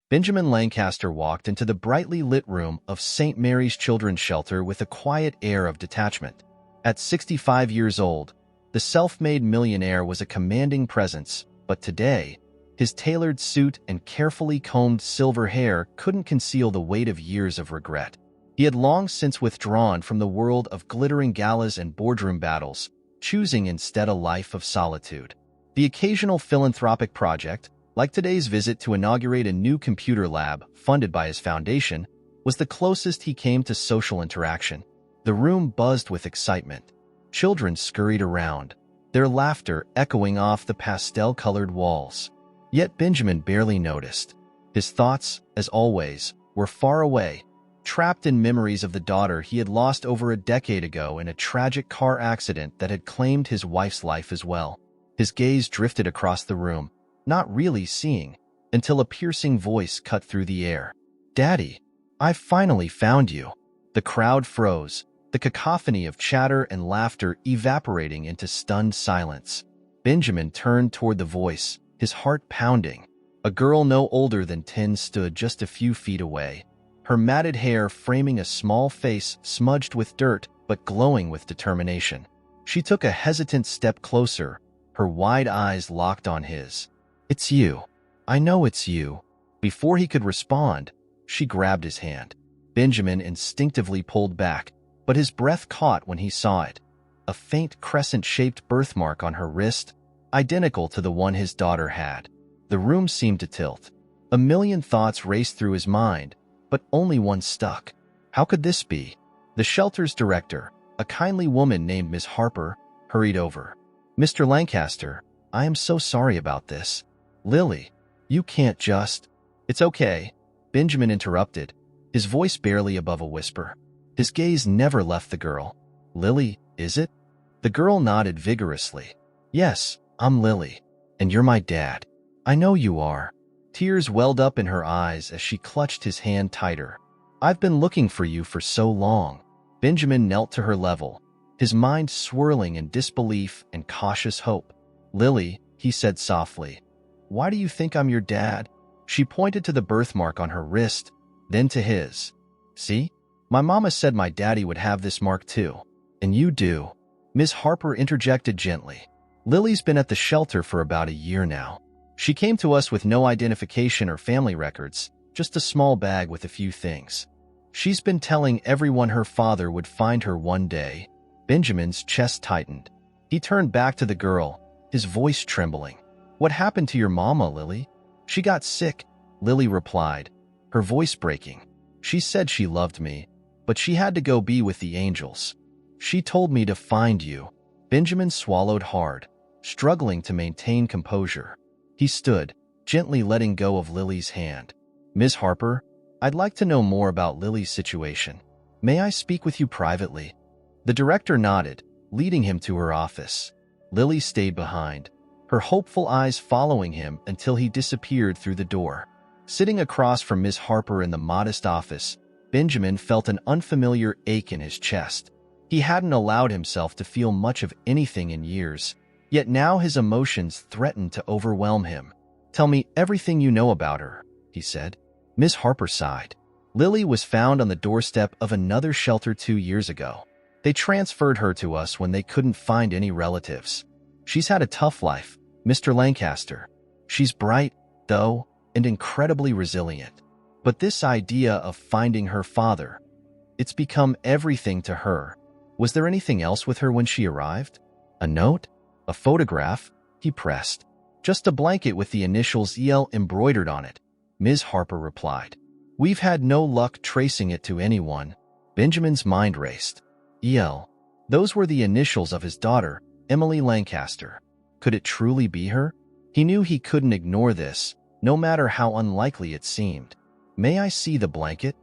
Benjamin Lancaster walked into the brightly lit room of St. Mary's Children's Shelter with a quiet air of detachment. At 65 years old, the self-made millionaire was a commanding presence, but today, his tailored suit and carefully combed silver hair couldn't conceal the weight of years of regret. He had long since withdrawn from the world of glittering galas and boardroom battles, choosing instead a life of solitude. The occasional philanthropic project, like today's visit to inaugurate a new computer lab funded by his foundation, was the closest he came to social interaction. The room buzzed with excitement. Children scurried around, their laughter echoing off the pastel-colored walls. Yet Benjamin barely noticed. His thoughts, as always, were far away, trapped in memories of the daughter he had lost over a decade ago in a tragic car accident that had claimed his wife's life as well. His gaze drifted across the room, not really seeing, until a piercing voice cut through the air. "Daddy, I've finally found you." The crowd froze, the cacophony of chatter and laughter evaporating into stunned silence. Benjamin turned toward the voice, his heart pounding. A girl no older than 10 stood just a few feet away, her matted hair framing a small face smudged with dirt but glowing with determination. She took a hesitant step closer, her wide eyes locked on his. "It's you. I know it's you." Before he could respond, she grabbed his hand. Benjamin instinctively pulled back, but his breath caught when he saw it. A faint crescent-shaped birthmark on her wrist, identical to the one his daughter had. The room seemed to tilt. A million thoughts raced through his mind, but only one stuck. How could this be? The shelter's director, a kindly woman named Miss Harper, hurried over. "Mr. Lancaster, I am so sorry about this." "Lily, you can't just—" "It's okay," Benjamin interrupted, his voice barely above a whisper. His gaze never left the girl. "Lily, is it?" The girl nodded vigorously. "Yes, I'm Lily, and you're my dad." "I know you are." Tears welled up in her eyes as she clutched his hand tighter. "I've been looking for you for so long." Benjamin knelt to her level, his mind swirling in disbelief and cautious hope. "Lily," he said softly, "why do you think I'm your dad?" She pointed to the birthmark on her wrist, then to his. "See? My mama said my daddy would have this mark too. And you do." Miss Harper interjected gently. "Lily's been at the shelter for about a year now. She came to us with no identification or family records, just a small bag with a few things. She's been telling everyone her father would find her one day." Benjamin's chest tightened. He turned back to the girl, his voice trembling. "What happened to your mama, Lily?" "She got sick," Lily replied, her voice breaking. "She said she loved me, but she had to go be with the angels. She told me to find you." Benjamin swallowed hard, struggling to maintain composure. He stood, gently letting go of Lily's hand. "Miss Harper, I'd like to know more about Lily's situation. May I speak with you privately?" The director nodded, leading him to her office. Lily stayed behind, her hopeful eyes following him until he disappeared through the door. Sitting across from Miss Harper in the modest office, Benjamin felt an unfamiliar ache in his chest. He hadn't allowed himself to feel much of anything in years, yet now his emotions threatened to overwhelm him. "Tell me everything you know about her," he said. Miss Harper sighed. "Lily was found on the doorstep of another shelter 2 years ago. They transferred her to us when they couldn't find any relatives. She's had a tough life, Mr. Lancaster. She's bright, though, and incredibly resilient. But this idea of finding her father, it's become everything to her." "Was there anything else with her when she arrived?" "A note? A photograph?" he pressed. "Just a blanket with the initials EL embroidered on it," Ms. Harper replied. "We've had no luck tracing it to anyone." Benjamin's mind raced. EL. Those were the initials of his daughter, Emily Lancaster. Could it truly be her? He knew he couldn't ignore this, no matter how unlikely it seemed. "May I see the blanket?"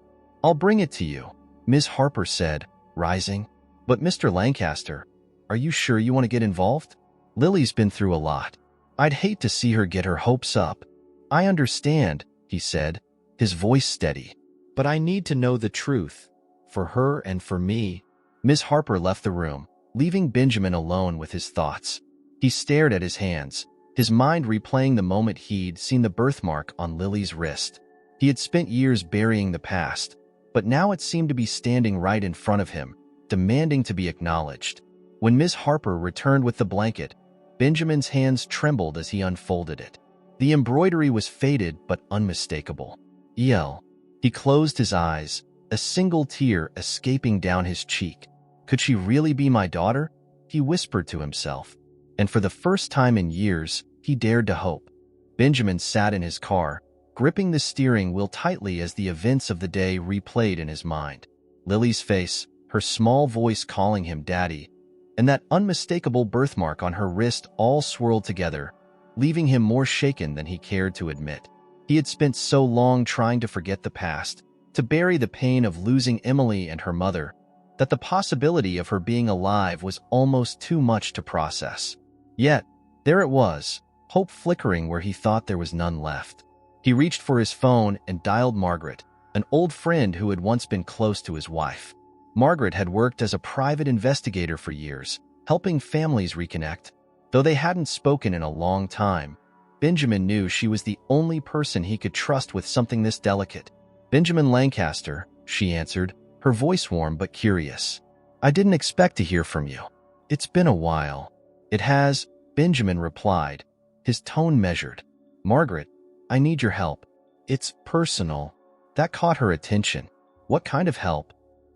"I'll bring it to you," Ms. Harper said, rising. "But Mr. Lancaster, are you sure you want to get involved? Lily's been through a lot. I'd hate to see her get her hopes up." "I understand," he said, his voice steady. "But I need to know the truth. For her and for me." Miss Harper left the room, leaving Benjamin alone with his thoughts. He stared at his hands, his mind replaying the moment he'd seen the birthmark on Lily's wrist. He had spent years burying the past, but now it seemed to be standing right in front of him, demanding to be acknowledged. When Miss Harper returned with the blanket, Benjamin's hands trembled as he unfolded it. The embroidery was faded but unmistakable. "El." He closed his eyes, a single tear escaping down his cheek. Could she really be my daughter? He whispered to himself. And for the first time in years, he dared to hope. Benjamin sat in his car, gripping the steering wheel tightly as the events of the day replayed in his mind. Lily's face, her small voice calling him Daddy, and that unmistakable birthmark on her wrist all swirled together, leaving him more shaken than he cared to admit. He had spent so long trying to forget the past, to bury the pain of losing Emily and her mother, that the possibility of her being alive was almost too much to process. Yet, there it was, hope flickering where he thought there was none left. He reached for his phone and dialed Margaret, an old friend who had once been close to his wife. Margaret had worked as a private investigator for years, helping families reconnect. Though they hadn't spoken in a long time, Benjamin knew she was the only person he could trust with something this delicate. "Benjamin Lancaster," she answered, her voice warm but curious. "I didn't expect to hear from you. It's been a while." "It has," Benjamin replied, his tone measured. "Margaret, I need your help. It's personal." That caught her attention. "What kind of help?"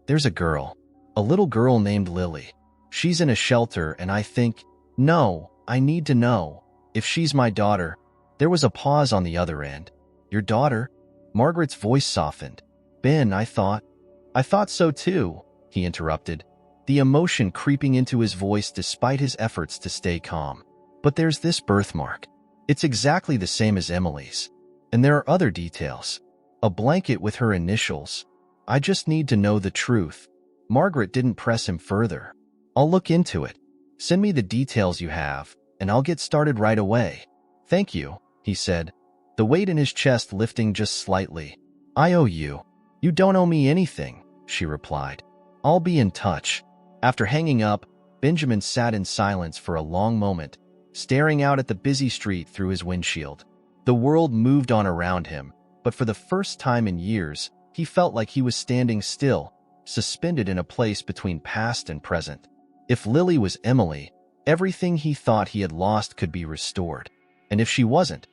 "There's a girl. A little girl named Lily. She's in a shelter and I think— No, I need to know. If she's my daughter." There was a pause on the other end. "Your daughter?" Margaret's voice softened. "Ben, I thought so too," he interrupted, the emotion creeping into his voice despite his efforts to stay calm. "But there's this birthmark. It's exactly the same as Emily's. And there are other details. A blanket with her initials. I just need to know the truth." Margaret didn't press him further. "I'll look into it. Send me the details you have, and I'll get started right away." "Thank you," he said, the weight in his chest lifting just slightly. "I owe you." "You don't owe me anything," she replied. "I'll be in touch." After hanging up, Benjamin sat in silence for a long moment, staring out at the busy street through his windshield. The world moved on around him, but for the first time in years, he felt like he was standing still, suspended in a place between past and present. If Lily was Emily, everything he thought he had lost could be restored. And if she wasn't,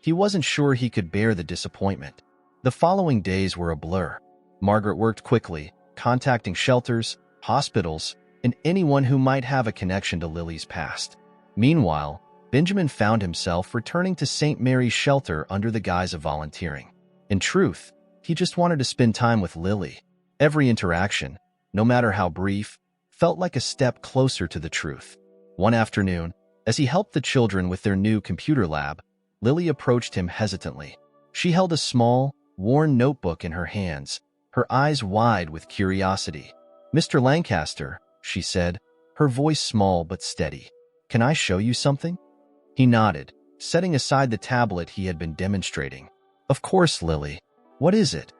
he wasn't sure he could bear the disappointment. The following days were a blur. Margaret worked quickly, contacting shelters, hospitals, and anyone who might have a connection to Lily's past. Meanwhile, Benjamin found himself returning to St. Mary's shelter under the guise of volunteering. In truth, he just wanted to spend time with Lily. Every interaction, no matter how brief, felt like a step closer to the truth. One afternoon, as he helped the children with their new computer lab, Lily approached him hesitantly. She held a small, worn notebook in her hands, her eyes wide with curiosity. "Mr. Lancaster," she said, her voice small but steady. "Can I show you something?" He nodded, setting aside the tablet he had been demonstrating. "Of course, Lily. What is it?"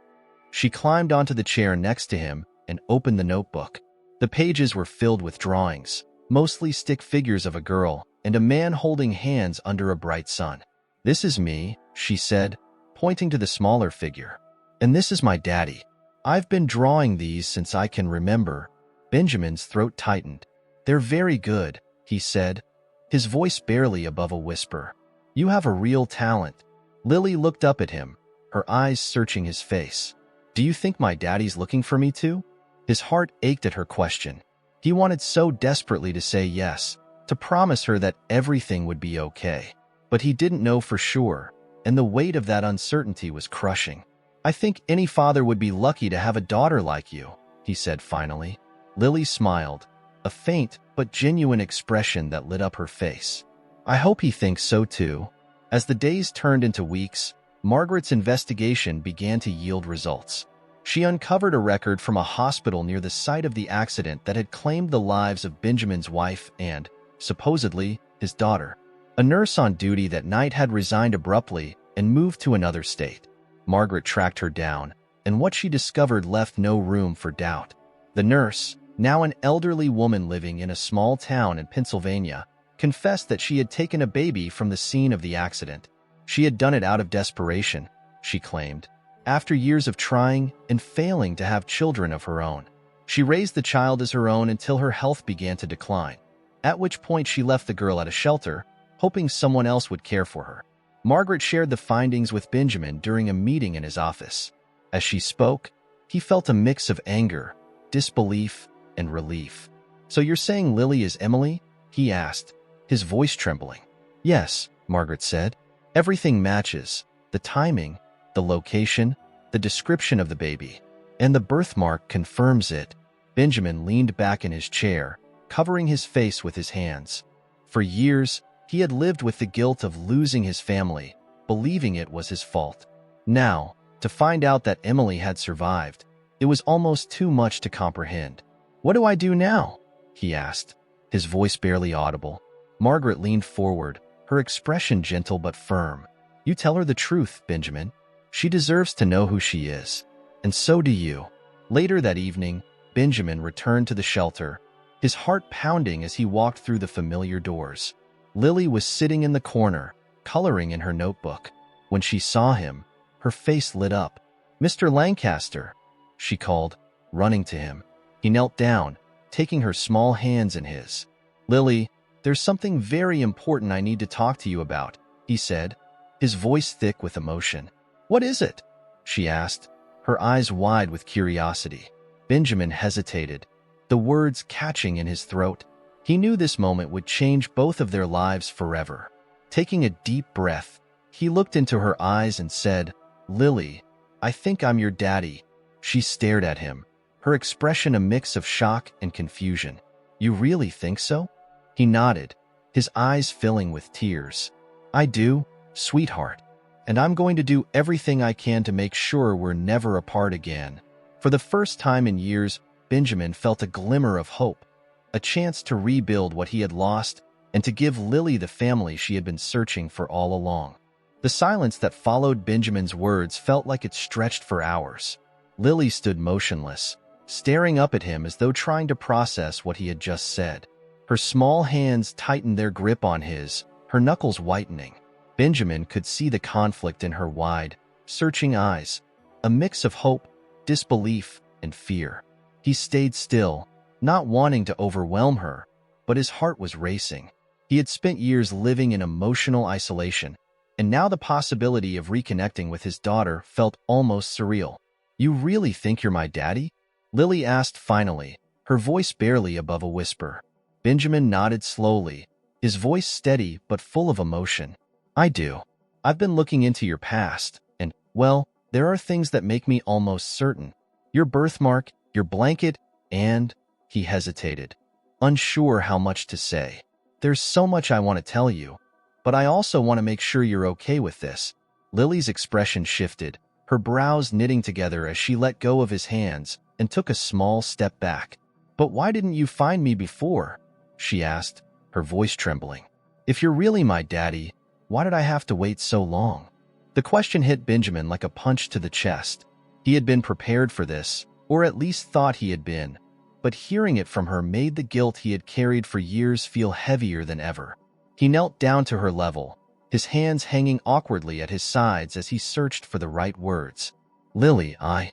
She climbed onto the chair next to him and opened the notebook. The pages were filled with drawings, mostly stick figures of a girl and a man holding hands under a bright sun. "This is me," she said, pointing to the smaller figure. "And this is my daddy. I've been drawing these since I can remember." Benjamin's throat tightened. "They're very good," he said, his voice barely above a whisper. "You have a real talent." Lily looked up at him, her eyes searching his face. "Do you think my daddy's looking for me too?" His heart ached at her question. He wanted so desperately to say yes, to promise her that everything would be okay. But he didn't know for sure, and the weight of that uncertainty was crushing. "I think any father would be lucky to have a daughter like you," he said finally. Lily smiled, a faint but genuine expression that lit up her face. "I hope he thinks so too." As the days turned into weeks, Margaret's investigation began to yield results. She uncovered a record from a hospital near the site of the accident that had claimed the lives of Benjamin's wife and, supposedly, his daughter. A nurse on duty that night had resigned abruptly and moved to another state. Margaret tracked her down, and what she discovered left no room for doubt. The nurse, now an elderly woman living in a small town in Pennsylvania, confessed that she had taken a baby from the scene of the accident. She had done it out of desperation, she claimed. After years of trying and failing to have children of her own, she raised the child as her own until her health began to decline, at which point she left the girl at a shelter, hoping someone else would care for her. Margaret shared the findings with Benjamin during a meeting in his office. As she spoke, he felt a mix of anger, disbelief, and relief. "So you're saying Lily is Emily?" he asked, his voice trembling. "Yes," Margaret said. "Everything matches. The timing, the location, the description of the baby, and the birthmark confirms it." Benjamin leaned back in his chair, covering his face with his hands. For years, he had lived with the guilt of losing his family, believing it was his fault. Now, to find out that Emily had survived, it was almost too much to comprehend. "What do I do now?" he asked, his voice barely audible. Margaret leaned forward, her expression gentle but firm. "You tell her the truth, Benjamin. She deserves to know who she is. And so do you." Later that evening, Benjamin returned to the shelter, his heart pounding as he walked through the familiar doors. Lily was sitting in the corner, coloring in her notebook. When she saw him, her face lit up. "Mr. Lancaster," she called, running to him. He knelt down, taking her small hands in his. "Lily, there's something very important I need to talk to you about," he said, his voice thick with emotion. "What is it?" she asked, her eyes wide with curiosity. Benjamin hesitated, the words catching in his throat. He knew this moment would change both of their lives forever. Taking a deep breath, he looked into her eyes and said, "Lily, I think I'm your daddy." She stared at him, her expression a mix of shock and confusion. "You really think so?" He nodded, his eyes filling with tears. "I do, sweetheart. And I'm going to do everything I can to make sure we're never apart again." For the first time in years, Benjamin felt a glimmer of hope, a chance to rebuild what he had lost and to give Lily the family she had been searching for all along. The silence that followed Benjamin's words felt like it stretched for hours. Lily stood motionless, staring up at him as though trying to process what he had just said. Her small hands tightened their grip on his, her knuckles whitening. Benjamin could see the conflict in her wide, searching eyes, a mix of hope, disbelief, and fear. He stayed still, not wanting to overwhelm her, but his heart was racing. He had spent years living in emotional isolation, and now the possibility of reconnecting with his daughter felt almost surreal. "You really think you're my daddy?" Lily asked finally, her voice barely above a whisper. Benjamin nodded slowly, his voice steady but full of emotion. "I do. I've been looking into your past, and, well, there are things that make me almost certain. Your birthmark, your blanket, and—" he hesitated, unsure how much to say. "There's so much I want to tell you, but I also want to make sure you're okay with this." Lily's expression shifted, her brows knitting together as she let go of his hands and took a small step back. "But why didn't you find me before?" she asked, her voice trembling. "If you're really my daddy, why did I have to wait so long?" The question hit Benjamin like a punch to the chest. He had been prepared for this, or at least thought he had been, but hearing it from her made the guilt he had carried for years feel heavier than ever. He knelt down to her level, his hands hanging awkwardly at his sides as he searched for the right words. "Lily, I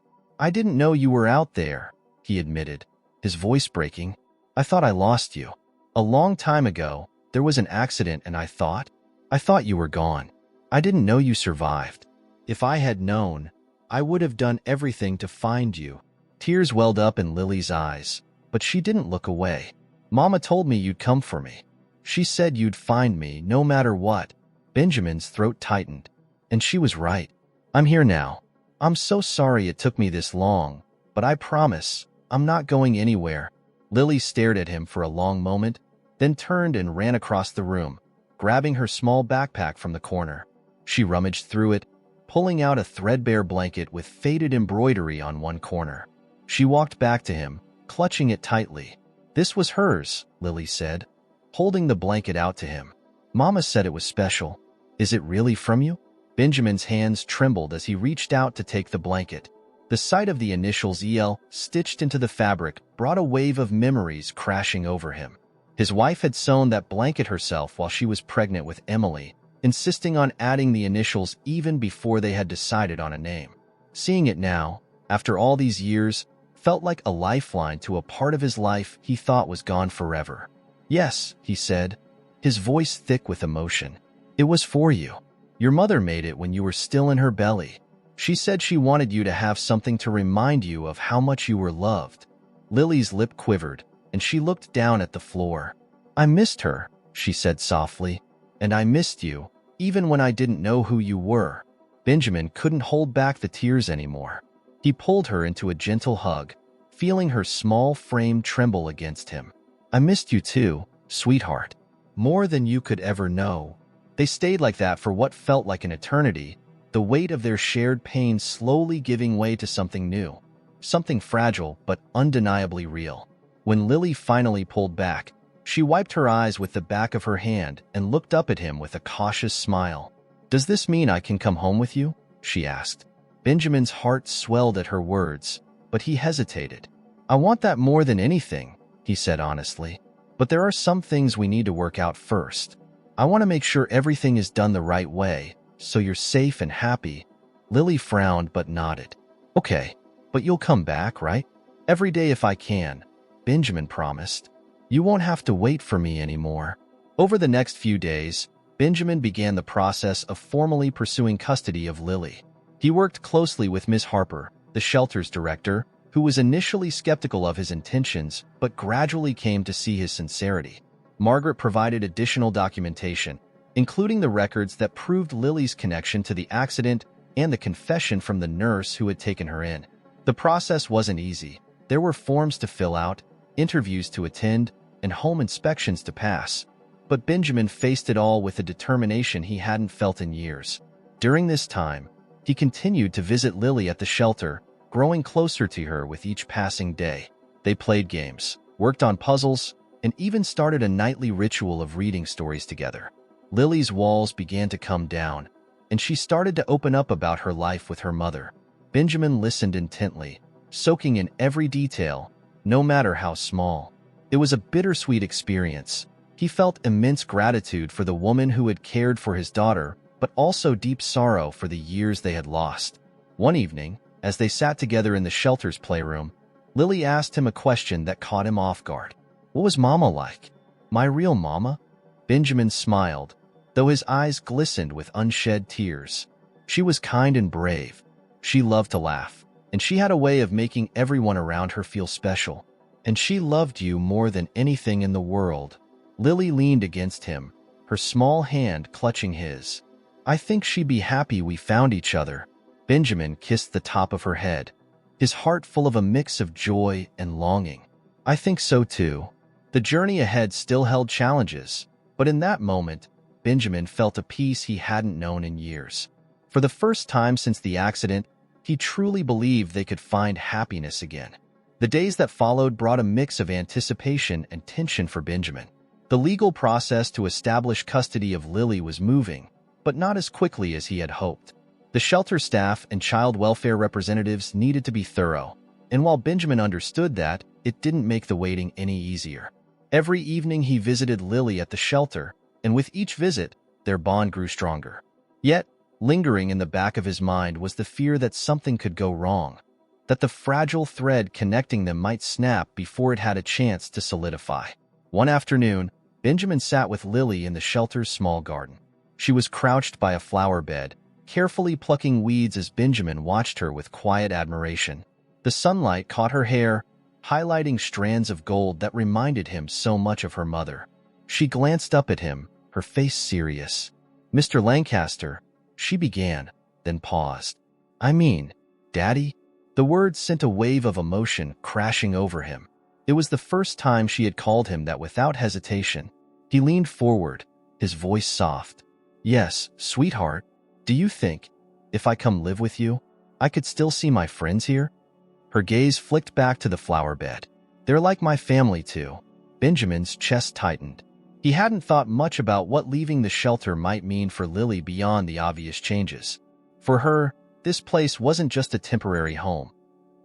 didn't know you were out there," he admitted, his voice breaking. "I thought I lost you. A long time ago, there was an accident and I thought you were gone. I didn't know you survived. If I had known, I would have done everything to find you." Tears welled up in Lily's eyes, but she didn't look away. "Mama told me you'd come for me. She said you'd find me no matter what." Benjamin's throat tightened, and she was right. "I'm here now. I'm so sorry it took me this long, but I promise I'm not going anywhere." Lily stared at him for a long moment, then turned and ran across the room, grabbing her small backpack from the corner. She rummaged through it, pulling out a threadbare blanket with faded embroidery on one corner. She walked back to him, clutching it tightly. "This was hers," Lily said, holding the blanket out to him. "Mama said it was special. Is it really from you?" Benjamin's hands trembled as he reached out to take the blanket. The sight of the initials EL stitched into the fabric brought a wave of memories crashing over him. His wife had sewn that blanket herself while she was pregnant with Emily, insisting on adding the initials even before they had decided on a name. Seeing it now, after all these years, felt like a lifeline to a part of his life he thought was gone forever. "Yes," he said, his voice thick with emotion. "It was for you. Your mother made it when you were still in her belly. She said she wanted you to have something to remind you of how much you were loved." Lily's lip quivered, and she looked down at the floor. "I missed her," she said softly, "and I missed you, even when I didn't know who you were." Benjamin couldn't hold back the tears anymore. He pulled her into a gentle hug, feeling her small frame tremble against him. "I missed you too, sweetheart. More than you could ever know." They stayed like that for what felt like an eternity, the weight of their shared pain slowly giving way to something new, something fragile but undeniably real. When Lily finally pulled back, she wiped her eyes with the back of her hand and looked up at him with a cautious smile. "Does this mean I can come home with you?" she asked. Benjamin's heart swelled at her words, but he hesitated. "I want that more than anything," he said honestly. "But there are some things we need to work out first. I want to make sure everything is done the right way, so you're safe and happy." Lily frowned but nodded. "Okay, but you'll come back, right? Every day if I can," Benjamin promised. "You won't have to wait for me anymore." Over the next few days, Benjamin began the process of formally pursuing custody of Lily. He worked closely with Miss Harper, the shelter's director, who was initially skeptical of his intentions but gradually came to see his sincerity. Margaret provided additional documentation, including the records that proved Lily's connection to the accident and the confession from the nurse who had taken her in. The process wasn't easy. There were forms to fill out, interviews to attend, and home inspections to pass. But Benjamin faced it all with a determination he hadn't felt in years. During this time, he continued to visit Lily at the shelter, growing closer to her with each passing day. They played games, worked on puzzles, and even started a nightly ritual of reading stories together. Lily's walls began to come down, and she started to open up about her life with her mother. Benjamin listened intently, soaking in every detail, no matter how small. It was a bittersweet experience. He felt immense gratitude for the woman who had cared for his daughter, but also deep sorrow for the years they had lost. One evening, as they sat together in the shelter's playroom, Lily asked him a question that caught him off guard. "What was Mama like? My real Mama?" Benjamin smiled, though his eyes glistened with unshed tears. "She was kind and brave. She loved to laugh, and she had a way of making everyone around her feel special. And she loved you more than anything in the world." Lily leaned against him, her small hand clutching his. "I think she'd be happy we found each other." Benjamin kissed the top of her head, his heart full of a mix of joy and longing. "I think so too." The journey ahead still held challenges, but in that moment, Benjamin felt a peace he hadn't known in years. For the first time since the accident, he truly believed they could find happiness again. The days that followed brought a mix of anticipation and tension for Benjamin. The legal process to establish custody of Lily was moving, but not as quickly as he had hoped. The shelter staff and child welfare representatives needed to be thorough, and while Benjamin understood that, it didn't make the waiting any easier. Every evening he visited Lily at the shelter, and with each visit, their bond grew stronger. Yet, lingering in the back of his mind was the fear that something could go wrong, that the fragile thread connecting them might snap before it had a chance to solidify. One afternoon, Benjamin sat with Lily in the shelter's small garden. She was crouched by a flower bed, carefully plucking weeds as Benjamin watched her with quiet admiration. The sunlight caught her hair, highlighting strands of gold that reminded him so much of her mother. She glanced up at him, her face serious. "Mr. Lancaster," she began, then paused. "I mean, Daddy?" The words sent a wave of emotion crashing over him. It was the first time she had called him that without hesitation. He leaned forward, his voice soft. "Yes, sweetheart. Do you think, if I come live with you, I could still see my friends here?" Her gaze flicked back to the flower bed. "They're like my family too." Benjamin's chest tightened. He hadn't thought much about what leaving the shelter might mean for Lily beyond the obvious changes. For her, this place wasn't just a temporary home.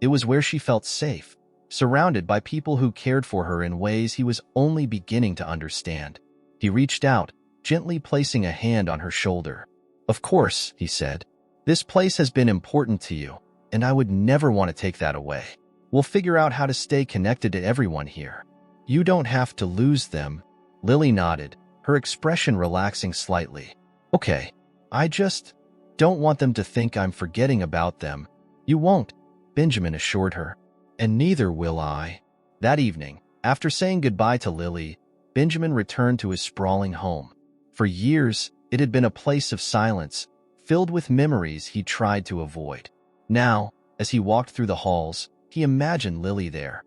It was where she felt safe, surrounded by people who cared for her in ways he was only beginning to understand. He reached out, gently placing a hand on her shoulder. "Of course," he said. "This place has been important to you, and I would never want to take that away. We'll figure out how to stay connected to everyone here. You don't have to lose them." Lily nodded, her expression relaxing slightly. "Okay, I just don't want them to think I'm forgetting about them." "You won't," Benjamin assured her. "And neither will I." That evening, after saying goodbye to Lily, Benjamin returned to his sprawling home. For years, it had been a place of silence, filled with memories he tried to avoid. Now, as he walked through the halls, he imagined Lily there.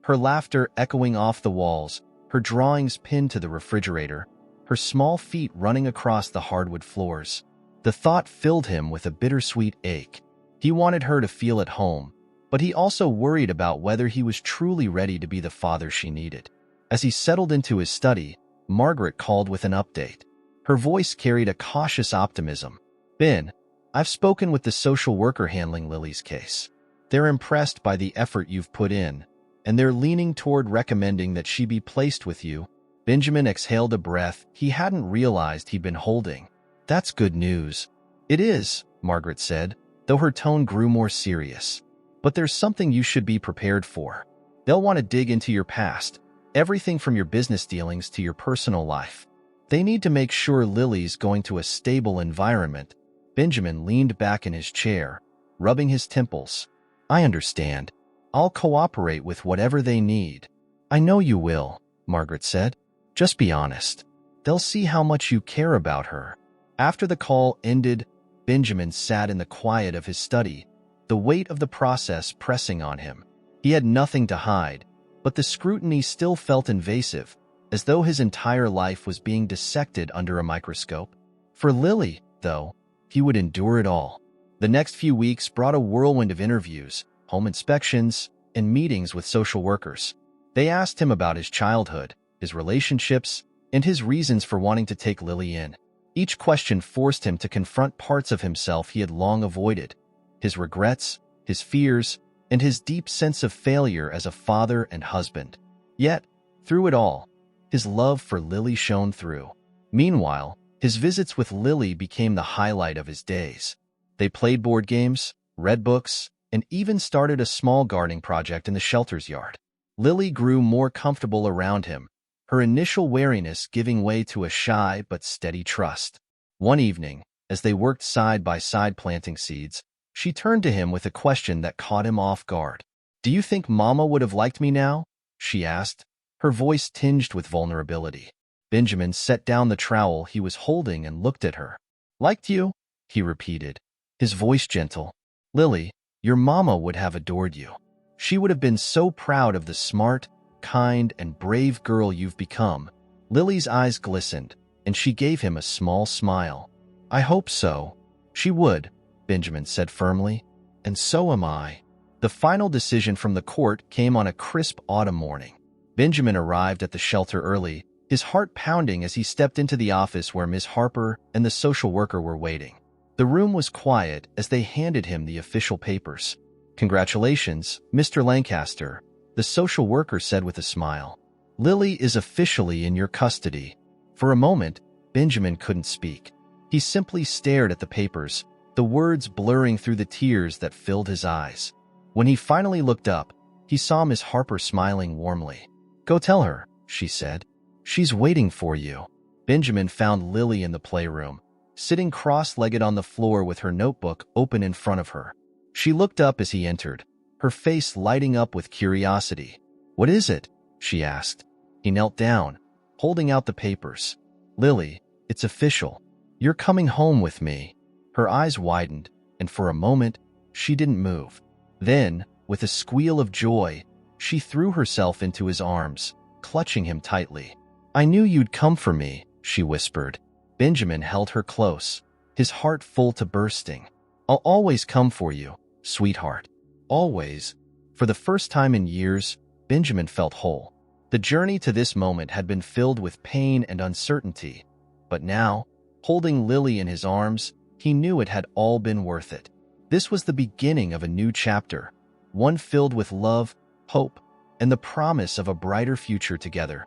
Her laughter echoing off the walls, her drawings pinned to the refrigerator, her small feet running across the hardwood floors. The thought filled him with a bittersweet ache. He wanted her to feel at home, but he also worried about whether he was truly ready to be the father she needed. As he settled into his study, Margaret called with an update. Her voice carried a cautious optimism. "Ben, I've spoken with the social worker handling Lily's case. They're impressed by the effort you've put in, and they're leaning toward recommending that she be placed with you." Benjamin exhaled a breath he hadn't realized he'd been holding. "That's good news." "It is," Margaret said, though her tone grew more serious. "But there's something you should be prepared for. They'll want to dig into your past, everything from your business dealings to your personal life. They need to make sure Lily's going to a stable environment." Benjamin leaned back in his chair, rubbing his temples. "I understand. I'll cooperate with whatever they need." "I know you will," Margaret said. "Just be honest. They'll see how much you care about her." After the call ended, Benjamin sat in the quiet of his study, the weight of the process pressing on him. He had nothing to hide, but the scrutiny still felt invasive, as though his entire life was being dissected under a microscope. For Lily, though, he would endure it all. The next few weeks brought a whirlwind of interviews, home inspections, and meetings with social workers. They asked him about his childhood, his relationships, and his reasons for wanting to take Lily in. Each question forced him to confront parts of himself he had long avoided, his regrets, his fears, and his deep sense of failure as a father and husband. Yet, through it all, his love for Lily shone through. Meanwhile, his visits with Lily became the highlight of his days. They played board games, read books, and even started a small gardening project in the shelter's yard. Lily grew more comfortable around him, her initial wariness giving way to a shy but steady trust. One evening, as they worked side by side planting seeds, she turned to him with a question that caught him off guard. "Do you think Mama would have liked me now?" she asked, her voice tinged with vulnerability. Benjamin set down the trowel he was holding and looked at her. "Liked you?" he repeated, his voice gentle. "Lily, your mama would have adored you. She would have been so proud of the smart, kind, and brave girl you've become." Lily's eyes glistened, and she gave him a small smile. "I hope so." "She would," Benjamin said firmly. "And so am I." The final decision from the court came on a crisp autumn morning. Benjamin arrived at the shelter early, his heart pounding as he stepped into the office where Miss Harper and the social worker were waiting. The room was quiet as they handed him the official papers. "Congratulations, Mr. Lancaster," the social worker said with a smile. "Lily is officially in your custody." For a moment, Benjamin couldn't speak. He simply stared at the papers, the words blurring through the tears that filled his eyes. When he finally looked up, he saw Miss Harper smiling warmly. "Go tell her," she said. "She's waiting for you." Benjamin found Lily in the playroom, sitting cross-legged on the floor with her notebook open in front of her. She looked up as he entered, her face lighting up with curiosity. "What is it?" she asked. He knelt down, holding out the papers. "Lily, it's official. You're coming home with me." Her eyes widened, and for a moment, she didn't move. Then, with a squeal of joy, she threw herself into his arms, clutching him tightly. "I knew you'd come for me," she whispered. Benjamin held her close, his heart full to bursting. "I'll always come for you, sweetheart. Always." For the first time in years, Benjamin felt whole. The journey to this moment had been filled with pain and uncertainty, but now, holding Lily in his arms, he knew it had all been worth it. This was the beginning of a new chapter, one filled with love, hope, and the promise of a brighter future together.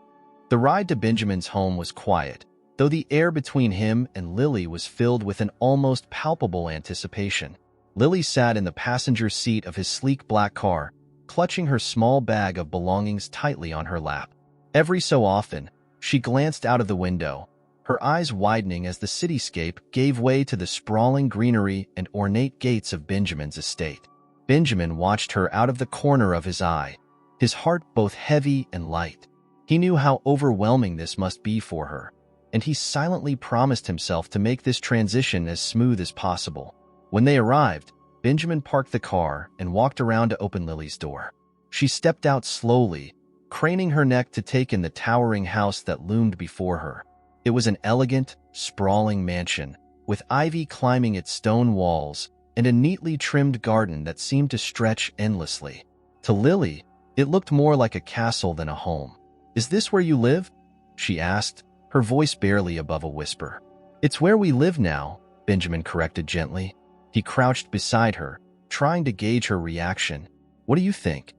The ride to Benjamin's home was quiet, though the air between him and Lily was filled with an almost palpable anticipation. Lily sat in the passenger seat of his sleek black car, clutching her small bag of belongings tightly on her lap. Every so often, she glanced out of the window, her eyes widening as the cityscape gave way to the sprawling greenery and ornate gates of Benjamin's estate. Benjamin watched her out of the corner of his eye, his heart both heavy and light. He knew how overwhelming this must be for her, and he silently promised himself to make this transition as smooth as possible. When they arrived, Benjamin parked the car and walked around to open Lily's door. She stepped out slowly, craning her neck to take in the towering house that loomed before her. It was an elegant, sprawling mansion, with ivy climbing its stone walls and a neatly trimmed garden that seemed to stretch endlessly. To Lily, it looked more like a castle than a home. "Is this where you live?" she asked, her voice barely above a whisper. "It's where we live now," Benjamin corrected gently. He crouched beside her, trying to gauge her reaction. "What do you think?"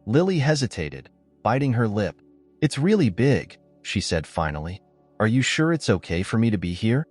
Lily hesitated, biting her lip. "It's really big," she said finally. "Are you sure it's okay for me to be here?"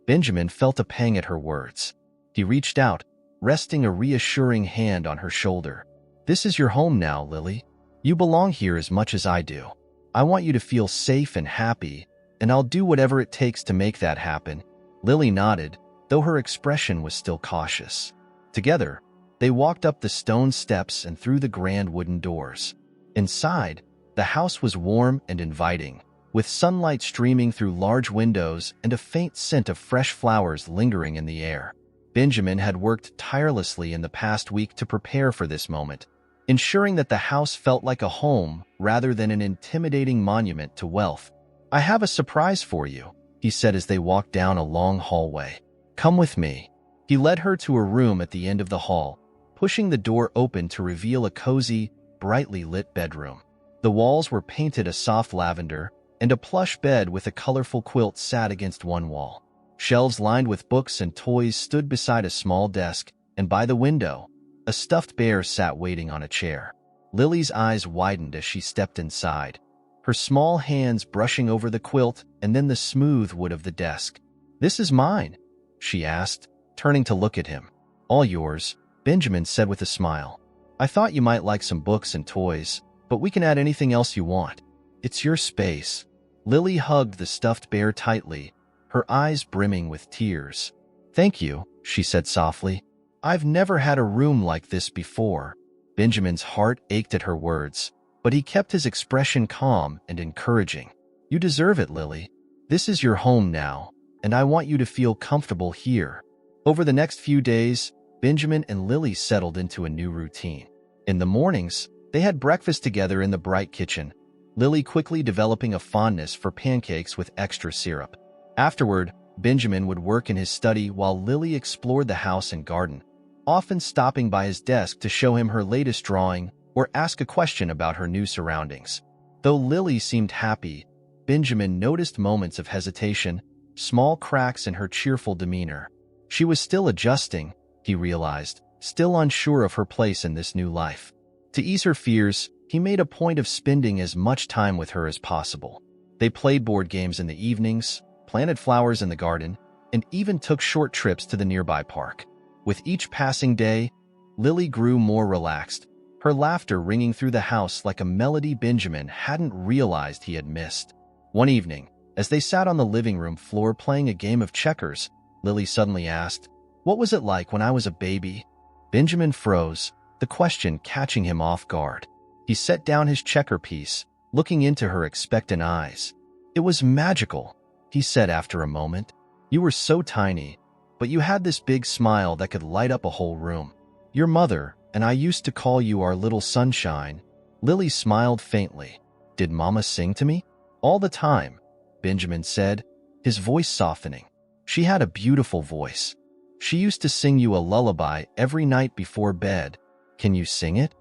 Benjamin felt a pang at her words. He reached out, resting a reassuring hand on her shoulder. "This is your home now, Lily. You belong here as much as I do. I want you to feel safe and happy, and I'll do whatever it takes to make that happen." Lily nodded, though her expression was still cautious. Together, they walked up the stone steps and through the grand wooden doors. Inside, the house was warm and inviting, with sunlight streaming through large windows and a faint scent of fresh flowers lingering in the air. Benjamin had worked tirelessly in the past week to prepare for this moment, ensuring that the house felt like a home rather than an intimidating monument to wealth. "I have a surprise for you," he said as they walked down a long hallway. "Come with me." He led her to a room at the end of the hall, pushing the door open to reveal a cozy, brightly lit bedroom. The walls were painted a soft lavender, and a plush bed with a colorful quilt sat against one wall. Shelves lined with books and toys stood beside a small desk, and by the window, a stuffed bear sat waiting on a chair. Lily's eyes widened as she stepped inside, her small hands brushing over the quilt and then the smooth wood of the desk. "This is mine," she asked, turning to look at him. "All yours," Benjamin said with a smile. "I thought you might like some books and toys, but we can add anything else you want. It's your space." Lily hugged the stuffed bear tightly, her eyes brimming with tears. "Thank you," she said softly. "I've never had a room like this before." Benjamin's heart ached at her words, but he kept his expression calm and encouraging. "You deserve it, Lily. This is your home now, and I want you to feel comfortable here." Over the next few days, Benjamin and Lily settled into a new routine. In the mornings, they had breakfast together in the bright kitchen, Lily quickly developing a fondness for pancakes with extra syrup. Afterward, Benjamin would work in his study while Lily explored the house and garden, often stopping by his desk to show him her latest drawing or ask a question about her new surroundings. Though Lily seemed happy, Benjamin noticed moments of hesitation, small cracks in her cheerful demeanor. She was still adjusting, he realized, still unsure of her place in this new life. To ease her fears, he made a point of spending as much time with her as possible. They played board games in the evenings, planted flowers in the garden, and even took short trips to the nearby park. With each passing day, Lily grew more relaxed, her laughter ringing through the house like a melody Benjamin hadn't realized he had missed. One evening, as they sat on the living room floor playing a game of checkers, Lily suddenly asked, "What was it like when I was a baby?" Benjamin froze, the question catching him off guard. He set down his checker piece, looking into her expectant eyes. "It was magical," he said after a moment. "You were so tiny, but you had this big smile that could light up a whole room. Your mother and I used to call you our little sunshine." Lily smiled faintly. "Did Mama sing to me?" "All the time," Benjamin said, his voice softening. "She had a beautiful voice. She used to sing you a lullaby every night before bed. Can you sing it?"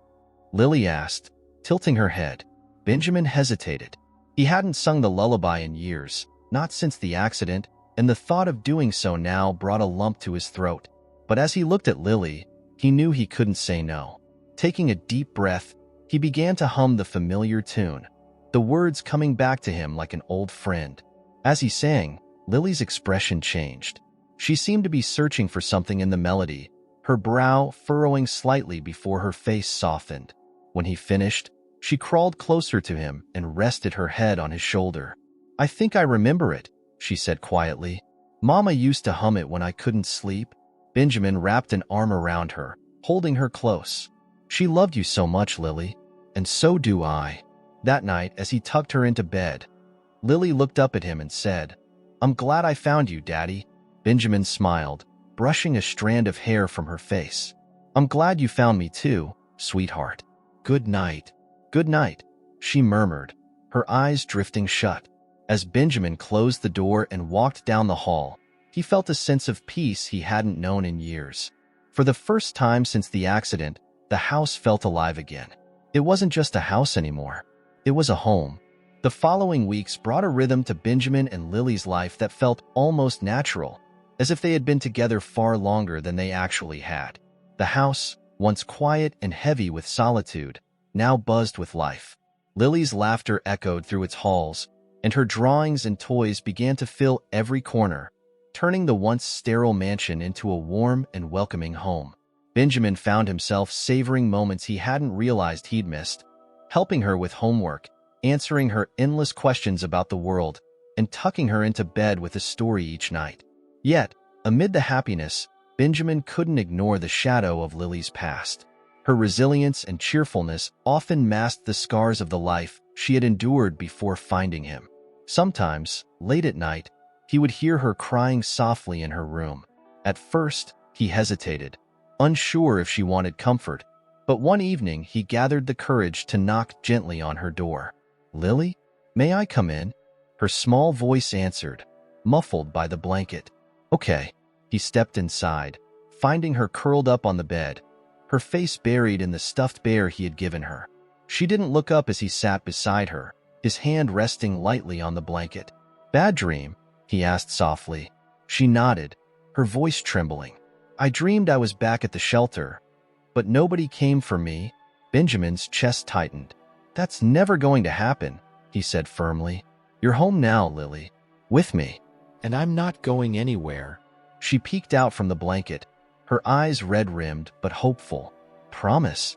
Lily asked, tilting her head. Benjamin hesitated. He hadn't sung the lullaby in years, not since the accident, and the thought of doing so now brought a lump to his throat. But as he looked at Lily, he knew he couldn't say no. Taking a deep breath, he began to hum the familiar tune, the words coming back to him like an old friend. As he sang, Lily's expression changed. She seemed to be searching for something in the melody, her brow furrowing slightly before her face softened. When he finished, she crawled closer to him and rested her head on his shoulder. "I think I remember it," she said quietly. "Mama used to hum it when I couldn't sleep." Benjamin wrapped an arm around her, holding her close. "She loved you so much, Lily, and so do I." That night, as he tucked her into bed, Lily looked up at him and said, "I'm glad I found you, Daddy." Benjamin smiled, brushing a strand of hair from her face. "I'm glad you found me too, sweetheart." "Good night." "Good night," she murmured, her eyes drifting shut. As Benjamin closed the door and walked down the hall, he felt a sense of peace he hadn't known in years. For the first time since the accident, the house felt alive again. It wasn't just a house anymore. It was a home. The following weeks brought a rhythm to Benjamin and Lily's life that felt almost natural, as if they had been together far longer than they actually had. The house, once quiet and heavy with solitude, now buzzed with life. Lily's laughter echoed through its halls, and her drawings and toys began to fill every corner, turning the once sterile mansion into a warm and welcoming home. Benjamin found himself savoring moments he hadn't realized he'd missed, helping her with homework, answering her endless questions about the world, and tucking her into bed with a story each night. Yet, amid the happiness, Benjamin couldn't ignore the shadow of Lily's past. Her resilience and cheerfulness often masked the scars of the life she had endured before finding him. Sometimes, late at night, he would hear her crying softly in her room. At first, he hesitated, unsure if she wanted comfort, but one evening he gathered the courage to knock gently on her door. "Lily, may I come in?" Her small voice answered, muffled by the blanket. "Okay." He stepped inside, finding her curled up on the bed, her face buried in the stuffed bear he had given her. She didn't look up as he sat beside her, his hand resting lightly on the blanket. "Bad dream?" he asked softly. She nodded, her voice trembling. "I dreamed I was back at the shelter, but nobody came for me." Benjamin's chest tightened. "That's never going to happen," he said firmly. "You're home now, Lily, with me, and I'm not going anywhere." She peeked out from the blanket, her eyes red-rimmed but hopeful. "Promise?"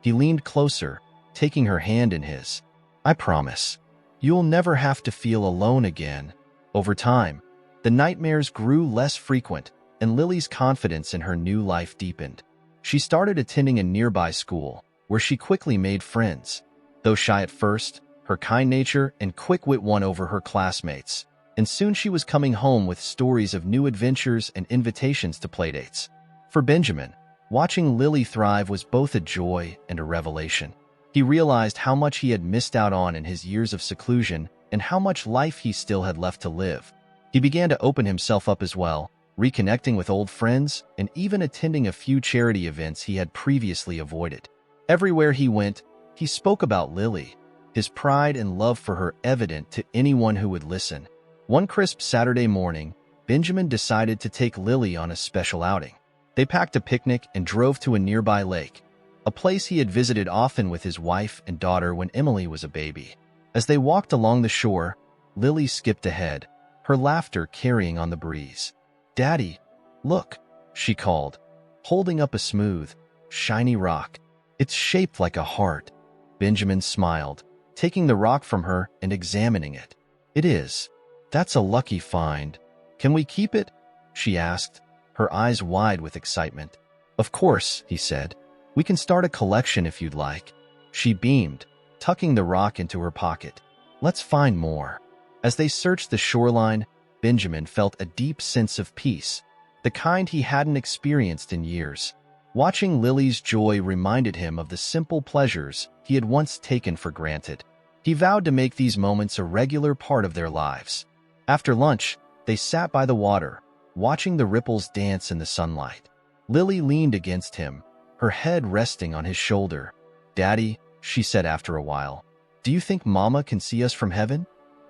He leaned closer, taking her hand in his. "I promise. You'll never have to feel alone again." Over time, the nightmares grew less frequent, and Lily's confidence in her new life deepened. She started attending a nearby school, where she quickly made friends. Though shy at first, her kind nature and quick wit won over her classmates, and soon she was coming home with stories of new adventures and invitations to playdates. For Benjamin, watching Lily thrive was both a joy and a revelation. He realized how much he had missed out on in his years of seclusion and how much life he still had left to live. He began to open himself up as well, reconnecting with old friends and even attending a few charity events he had previously avoided. Everywhere he went, he spoke about Lily, his pride and love for her evident to anyone who would listen. One crisp Saturday morning, Benjamin decided to take Lily on a special outing. They packed a picnic and drove to a nearby lake, a place he had visited often with his wife and daughter when Emily was a baby. As they walked along the shore, Lily skipped ahead, her laughter carrying on the breeze. "Daddy, look," she called, holding up a smooth, shiny rock. "It's shaped like a heart." Benjamin smiled, taking the rock from her and examining it. "It is. That's a lucky find. Can we keep it?" she asked, her eyes wide with excitement. "Of course," he said. "We can start a collection if you'd like." She beamed, tucking the rock into her pocket. "Let's find more." As they searched the shoreline, Benjamin felt a deep sense of peace, the kind he hadn't experienced in years. Watching Lily's joy reminded him of the simple pleasures he had once taken for granted. He vowed to make these moments a regular part of their lives. After lunch, they sat by the water, watching the ripples dance in the sunlight. Lily leaned against him, her head resting on his shoulder. "Daddy," she said after a while, "do you think Mama can see us from heaven?"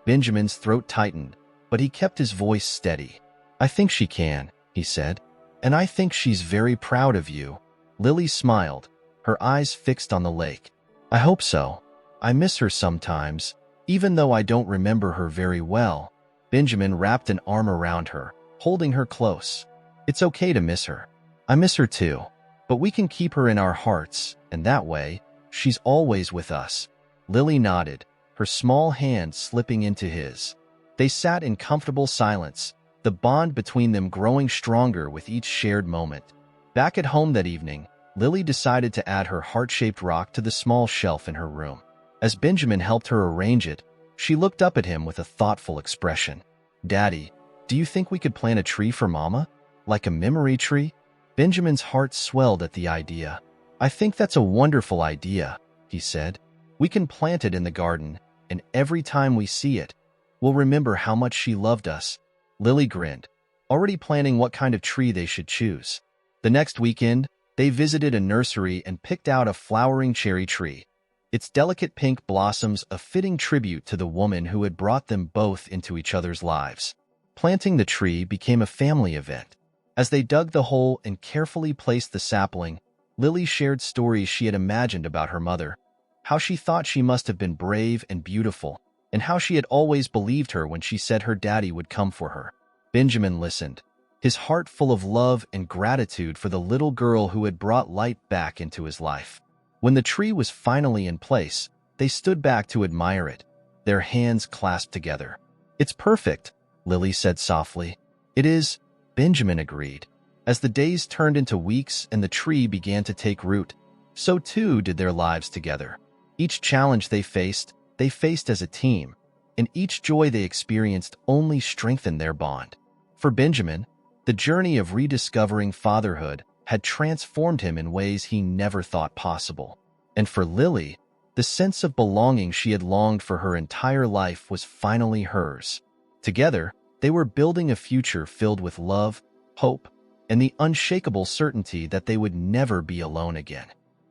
Benjamin's throat tightened, but he kept his voice steady. "I think she can," he said, "and I think she's very proud of you." Lily smiled, her eyes fixed on the lake. "I hope so. I miss her sometimes, even though I don't remember her very well." Benjamin wrapped an arm around her, holding her close. "It's okay to miss her. I miss her too, but we can keep her in our hearts, and that way, she's always with us. Lily nodded, her small hand slipping into his. They sat in comfortable silence, the bond between them growing stronger with each shared moment. Back at home that evening, Lily decided to add her heart-shaped rock to the small shelf in her room. As Benjamin helped her arrange it, she looked up at him with a thoughtful expression. "Daddy, do you think we could plant a tree for Mama? Like a memory tree?" Benjamin's heart swelled at the idea. "I think that's a wonderful idea," he said. "We can plant it in the garden, and every time we see it, we'll remember how much she loved us." Lily grinned, already planning what kind of tree they should choose. The next weekend, they visited a nursery and picked out a flowering cherry tree. Its delicate pink blossoms a fitting tribute to the woman who had brought them both into each other's lives. Planting the tree became a family event. As they dug the hole and carefully placed the sapling, Lily shared stories she had imagined about her mother, how she thought she must have been brave and beautiful, and how she had always believed her when she said her daddy would come for her. Benjamin listened, his heart full of love and gratitude for the little girl who had brought light back into his life. When the tree was finally in place, they stood back to admire it, their hands clasped together. "It's perfect," Lily said softly. "It is," Benjamin agreed. As the days turned into weeks and the tree began to take root, so too did their lives together. Each challenge they faced as a team, and each joy they experienced only strengthened their bond. For Benjamin, the journey of rediscovering fatherhood had transformed him in ways he never thought possible. And for Lily, the sense of belonging she had longed for her entire life was finally hers. Together, they were building a future filled with love, hope, and the unshakable certainty that they would never be alone again.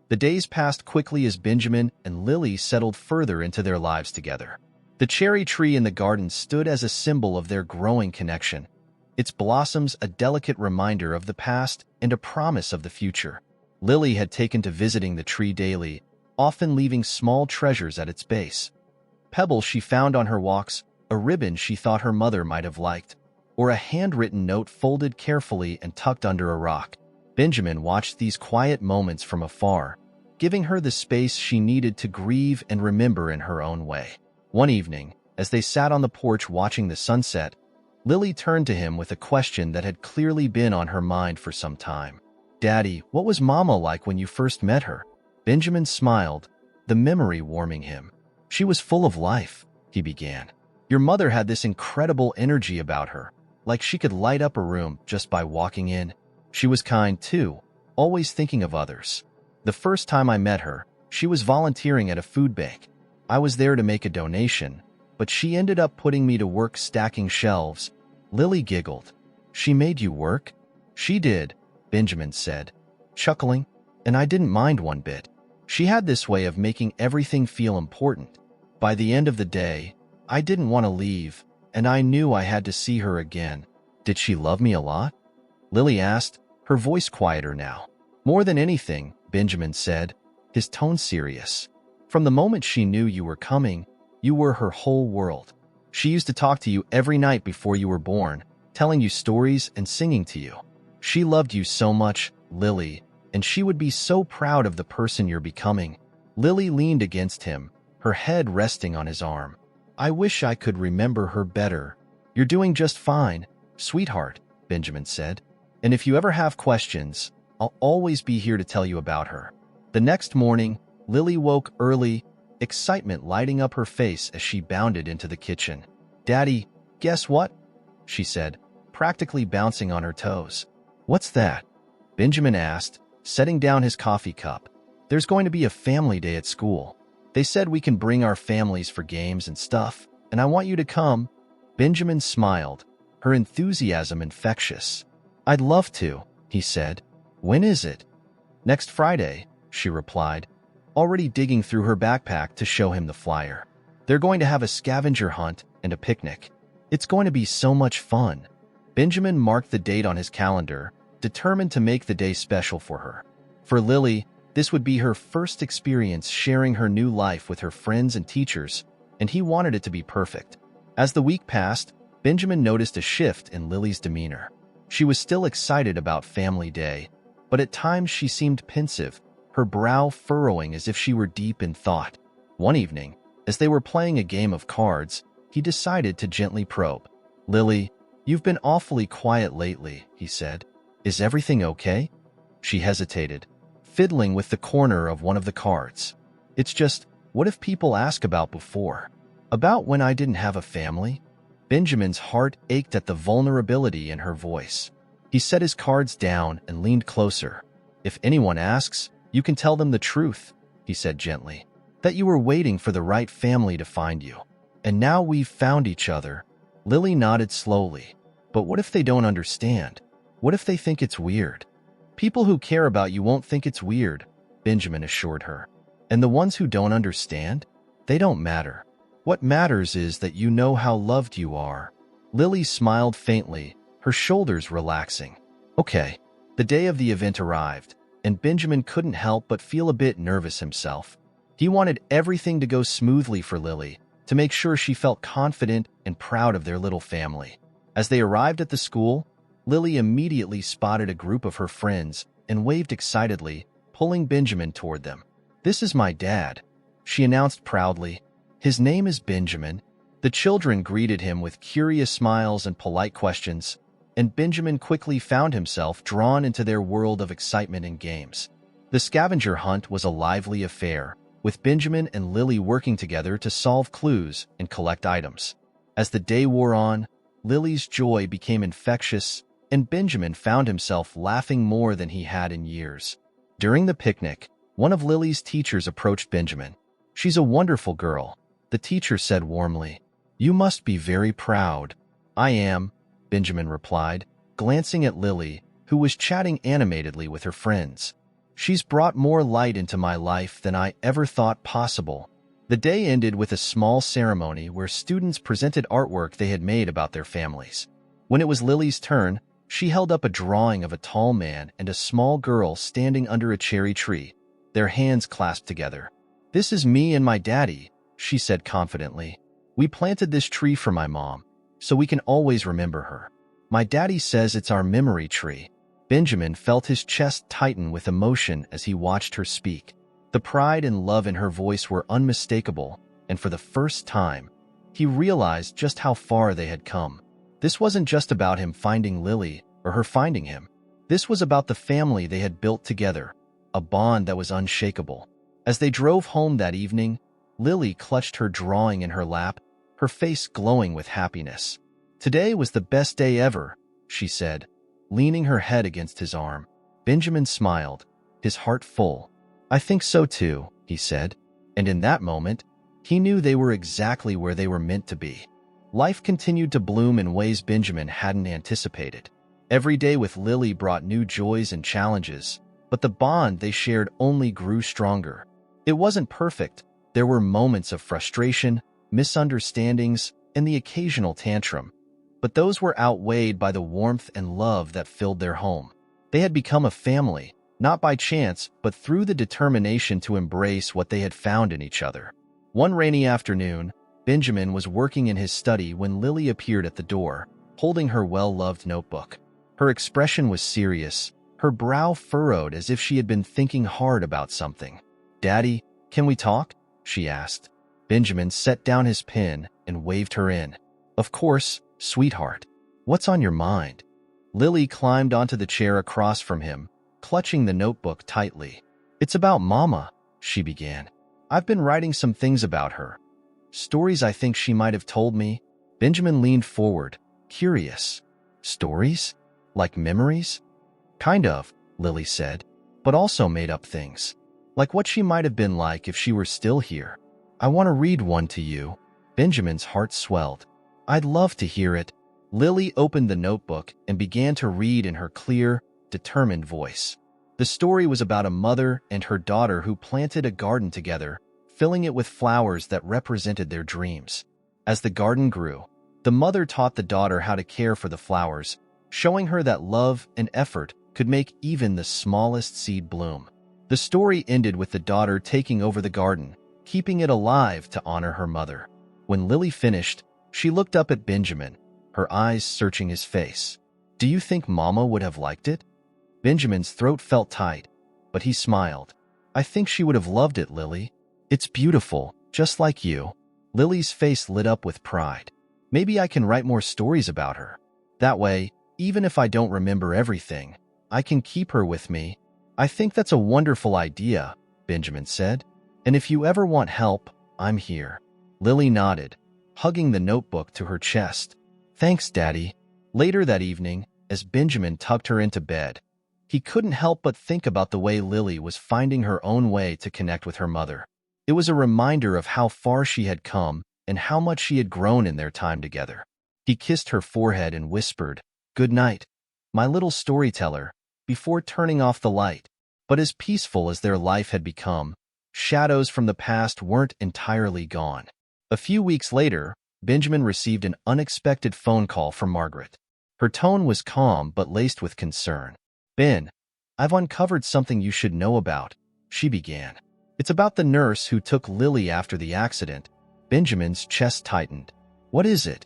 The days passed quickly as Benjamin and Lily settled further into their lives together. The cherry tree in the garden stood as a symbol of their growing connection, its blossoms a delicate reminder of the past and a promise of the future. Lily had taken to visiting the tree daily, often leaving small treasures at its base. Pebbles she found on her walks, a ribbon she thought her mother might have liked, or a handwritten note folded carefully and tucked under a rock. Benjamin watched these quiet moments from afar, giving her the space she needed to grieve and remember in her own way. One evening, as they sat on the porch watching the sunset, Lily turned to him with a question that had clearly been on her mind for some time. "Daddy, what was Mama like when you first met her?" Benjamin smiled, the memory warming him. "She was full of life," he began. "Your mother had this incredible energy about her, like she could light up a room just by walking in. She was kind, too, always thinking of others. The first time I met her, she was volunteering at a food bank. I was there to make a donation, but she ended up putting me to work stacking shelves." Lily giggled. "She made you work?" "She did," Benjamin said, chuckling, "and I didn't mind one bit. She had this way of making everything feel important. By the end of the day, I didn't want to leave, and I knew I had to see her again." "Did she love me a lot?" Lily asked, her voice quieter now. "More than anything," Benjamin said, his tone serious. "From the moment she knew you were coming, you were her whole world. She used to talk to you every night before you were born, telling you stories and singing to you. She loved you so much, Lily, and she would be so proud of the person you're becoming." Lily leaned against him, her head resting on his arm. "I wish I could remember her better." "You're doing just fine, sweetheart," Benjamin said. "And if you ever have questions, I'll always be here to tell you about her." The next morning, Lily woke early, excitement lighting up her face as she bounded into the kitchen. "Daddy, guess what?" she said, practically bouncing on her toes. "What's that?" Benjamin asked, setting down his coffee cup. "There's going to be a family day at school. They said we can bring our families for games and stuff, and I want you to come." Benjamin smiled, her enthusiasm infectious. "I'd love to," he said. "When is it?" "Next Friday," she replied, already digging through her backpack to show him the flyer. "They're going to have a scavenger hunt and a picnic. It's going to be so much fun." Benjamin marked the date on his calendar, determined to make the day special for her. For Lily, this would be her first experience sharing her new life with her friends and teachers, and he wanted it to be perfect. As the week passed, Benjamin noticed a shift in Lily's demeanor. She was still excited about Family Day, but at times she seemed pensive, her brow furrowing as if she were deep in thought. One evening, as they were playing a game of cards, he decided to gently probe. "Lily, you've been awfully quiet lately," he said. "Is everything okay?" She hesitated, fiddling with the corner of one of the cards. "It's just, what if people ask about before? About when I didn't have a family?" Benjamin's heart ached at the vulnerability in her voice. He set his cards down and leaned closer. "If anyone asks, you can tell them the truth," he said gently. "That you were waiting for the right family to find you. And now we've found each other." Lily nodded slowly. "But what if they don't understand? What if they think it's weird?" "People who care about you won't think it's weird," Benjamin assured her. "And the ones who don't understand? They don't matter. What matters is that you know how loved you are." Lily smiled faintly, her shoulders relaxing. Okay. The day of the event arrived, and Benjamin couldn't help but feel a bit nervous himself. He wanted everything to go smoothly for Lily, to make sure she felt confident and proud of their little family. As they arrived at the school, Lily immediately spotted a group of her friends and waved excitedly, pulling Benjamin toward them. "This is my dad," she announced proudly. "His name is Benjamin." The children greeted him with curious smiles and polite questions, and Benjamin quickly found himself drawn into their world of excitement and games. The scavenger hunt was a lively affair, with Benjamin and Lily working together to solve clues and collect items. As the day wore on, Lily's joy became infectious, and Benjamin found himself laughing more than he had in years. During the picnic, one of Lily's teachers approached Benjamin. "She's a wonderful girl," the teacher said warmly. "You must be very proud." "I am," Benjamin replied, glancing at Lily, who was chatting animatedly with her friends. "She's brought more light into my life than I ever thought possible." The day ended with a small ceremony where students presented artwork they had made about their families. When it was Lily's turn, she held up a drawing of a tall man and a small girl standing under a cherry tree, their hands clasped together. "This is me and my daddy," she said confidently. "We planted this tree for my mom, so we can always remember her. My daddy says it's our memory tree." Benjamin felt his chest tighten with emotion as he watched her speak. The pride and love in her voice were unmistakable, and for the first time, he realized just how far they had come. This wasn't just about him finding Lily or her finding him. This was about the family they had built together, a bond that was unshakable. As they drove home that evening, Lily clutched her drawing in her lap, her face glowing with happiness. "Today was the best day ever," she said, leaning her head against his arm. Benjamin smiled, his heart full. "I think so too," he said, and in that moment, he knew they were exactly where they were meant to be. Life continued to bloom in ways Benjamin hadn't anticipated. Every day with Lily brought new joys and challenges, but the bond they shared only grew stronger. It wasn't perfect. There were moments of frustration, misunderstandings, and the occasional tantrum, but those were outweighed by the warmth and love that filled their home. They had become a family, not by chance, but through the determination to embrace what they had found in each other. One rainy afternoon, Benjamin was working in his study when Lily appeared at the door, holding her well-loved notebook. Her expression was serious, her brow furrowed as if she had been thinking hard about something. "Daddy, can we talk?" she asked. Benjamin set down his pen and waved her in. "Of course, sweetheart. What's on your mind?" Lily climbed onto the chair across from him, clutching the notebook tightly. "It's about Mama," she began. "I've been writing some things about her. Stories I think she might have told me." Benjamin leaned forward, curious. "Stories? Like memories?" "Kind of," Lily said, "but also made up things. Like what she might have been like if she were still here." "I want to read one to you." Benjamin's heart swelled. "I'd love to hear it." Lily opened the notebook and began to read in her clear, determined voice. The story was about a mother and her daughter who planted a garden together, filling it with flowers that represented their dreams. As the garden grew, the mother taught the daughter how to care for the flowers, showing her that love and effort could make even the smallest seed bloom. The story ended with the daughter taking over the garden, keeping it alive to honor her mother. When Lily finished, she looked up at Benjamin, her eyes searching his face. "Do you think Mama would have liked it?" Benjamin's throat felt tight, but he smiled. I think she would have loved it, Lily. It's beautiful, just like you. Lily's face lit up with pride. Maybe I can write more stories about her. That way, even if I don't remember everything, I can keep her with me. I think that's a wonderful idea, Benjamin said. And if you ever want help, I'm here. Lily nodded, hugging the notebook to her chest. Thanks, Daddy. Later that evening, as Benjamin tucked her into bed, he couldn't help but think about the way Lily was finding her own way to connect with her mother. It was a reminder of how far she had come and how much she had grown in their time together. He kissed her forehead and whispered, "Good night, my little storyteller," before turning off the light. But as peaceful as their life had become, shadows from the past weren't entirely gone. A few weeks later, Benjamin received an unexpected phone call from Margaret. Her tone was calm but laced with concern. "Ben, I've uncovered something you should know about," she began. "It's about the nurse who took Lily after the accident." Benjamin's chest tightened. "What is it?"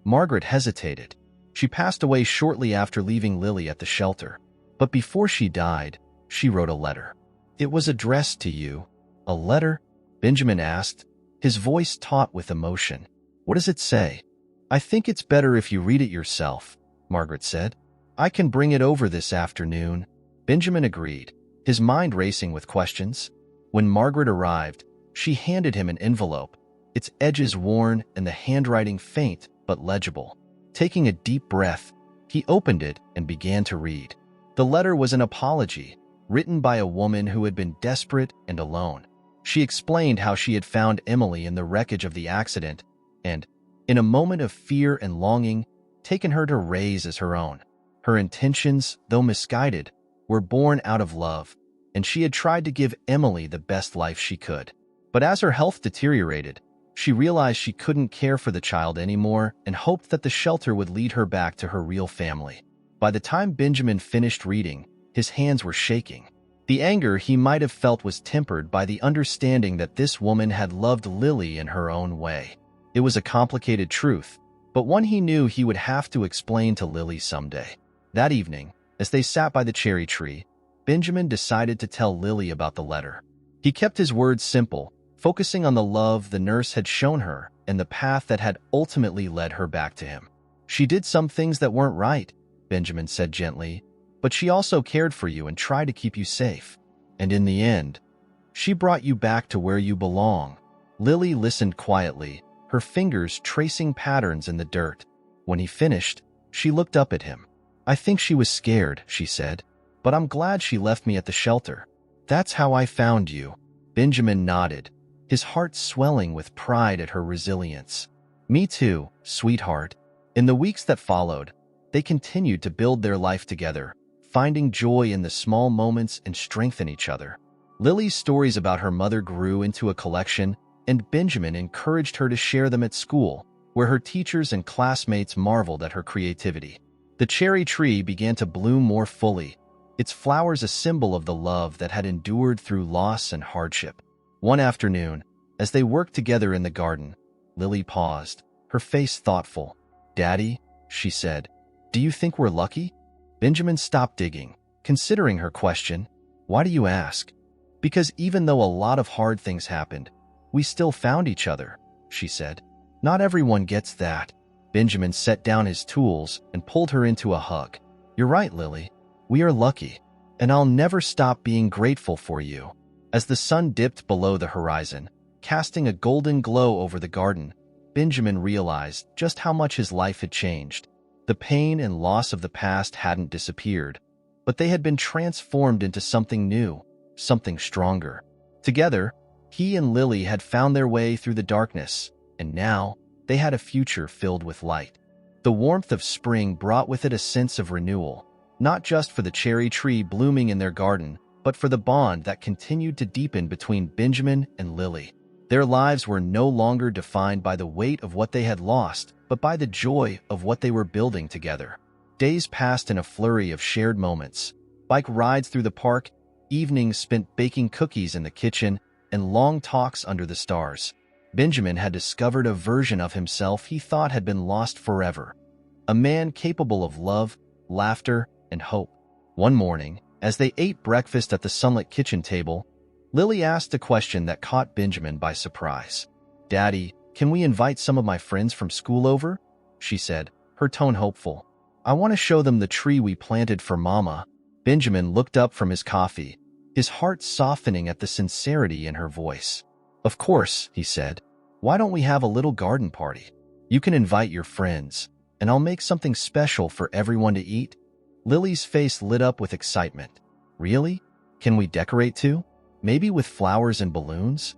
Margaret hesitated. She passed away shortly after leaving Lily at the shelter. But before she died, she wrote a letter. "It was addressed to you." "A letter?" Benjamin asked, his voice taut with emotion. "What does it say?" "I think it's better if you read it yourself," Margaret said. "I can bring it over this afternoon." Benjamin agreed, his mind racing with questions. When Margaret arrived, she handed him an envelope, its edges worn and the handwriting faint but legible. Taking a deep breath, he opened it and began to read. The letter was an apology, written by a woman who had been desperate and alone. She explained how she had found Emily in the wreckage of the accident and, in a moment of fear and longing, taken her to raise as her own. Her intentions, though misguided, were born out of love, and she had tried to give Emily the best life she could. But as her health deteriorated, she realized she couldn't care for the child anymore and hoped that the shelter would lead her back to her real family. By the time Benjamin finished reading, his hands were shaking. The anger he might have felt was tempered by the understanding that this woman had loved Lily in her own way. It was a complicated truth, but one he knew he would have to explain to Lily someday. That evening, as they sat by the cherry tree, Benjamin decided to tell Lily about the letter. He kept his words simple, focusing on the love the nurse had shown her and the path that had ultimately led her back to him. "She did some things that weren't right," Benjamin said gently, "but she also cared for you and tried to keep you safe. And in the end, she brought you back to where you belong." Lily listened quietly, her fingers tracing patterns in the dirt. When he finished, she looked up at him. "I think she was scared," she said, "but I'm glad she left me at the shelter. That's how I found you." Benjamin nodded, his heart swelling with pride at her resilience. "Me too, sweetheart." In the weeks that followed, they continued to build their life together, finding joy in the small moments and strength in each other. Lily's stories about her mother grew into a collection, and Benjamin encouraged her to share them at school, where her teachers and classmates marveled at her creativity. The cherry tree began to bloom more fully, its flowers a symbol of the love that had endured through loss and hardship. One afternoon, as they worked together in the garden, Lily paused, her face thoughtful. "Daddy," she said, "do you think we're lucky?" Benjamin stopped digging, considering her question. "Why do you ask?" "Because even though a lot of hard things happened, we still found each other," she said. "Not everyone gets that." Benjamin set down his tools and pulled her into a hug. "You're right, Lily. We are lucky, and I'll never stop being grateful for you." As the sun dipped below the horizon, casting a golden glow over the garden, Benjamin realized just how much his life had changed. The pain and loss of the past hadn't disappeared, but they had been transformed into something new, something stronger. Together, he and Lily had found their way through the darkness, and now they had a future filled with light. The warmth of spring brought with it a sense of renewal, not just for the cherry tree blooming in their garden, but for the bond that continued to deepen between Benjamin and Lily. Their lives were no longer defined by the weight of what they had lost, but by the joy of what they were building together. Days passed in a flurry of shared moments, bike rides through the park, evenings spent baking cookies in the kitchen, and long talks under the stars. Benjamin had discovered a version of himself he thought had been lost forever. A man capable of love, laughter, and hope. One morning, as they ate breakfast at the sunlit kitchen table, Lily asked a question that caught Benjamin by surprise. "Daddy, can we invite some of my friends from school over?" she said, her tone hopeful. "I want to show them the tree we planted for Mama." Benjamin looked up from his coffee, his heart softening at the sincerity in her voice. "Of course," he said. "Why don't we have a little garden party? You can invite your friends, and I'll make something special for everyone to eat." Lily's face lit up with excitement. "Really? Can we decorate too? Maybe with flowers and balloons?"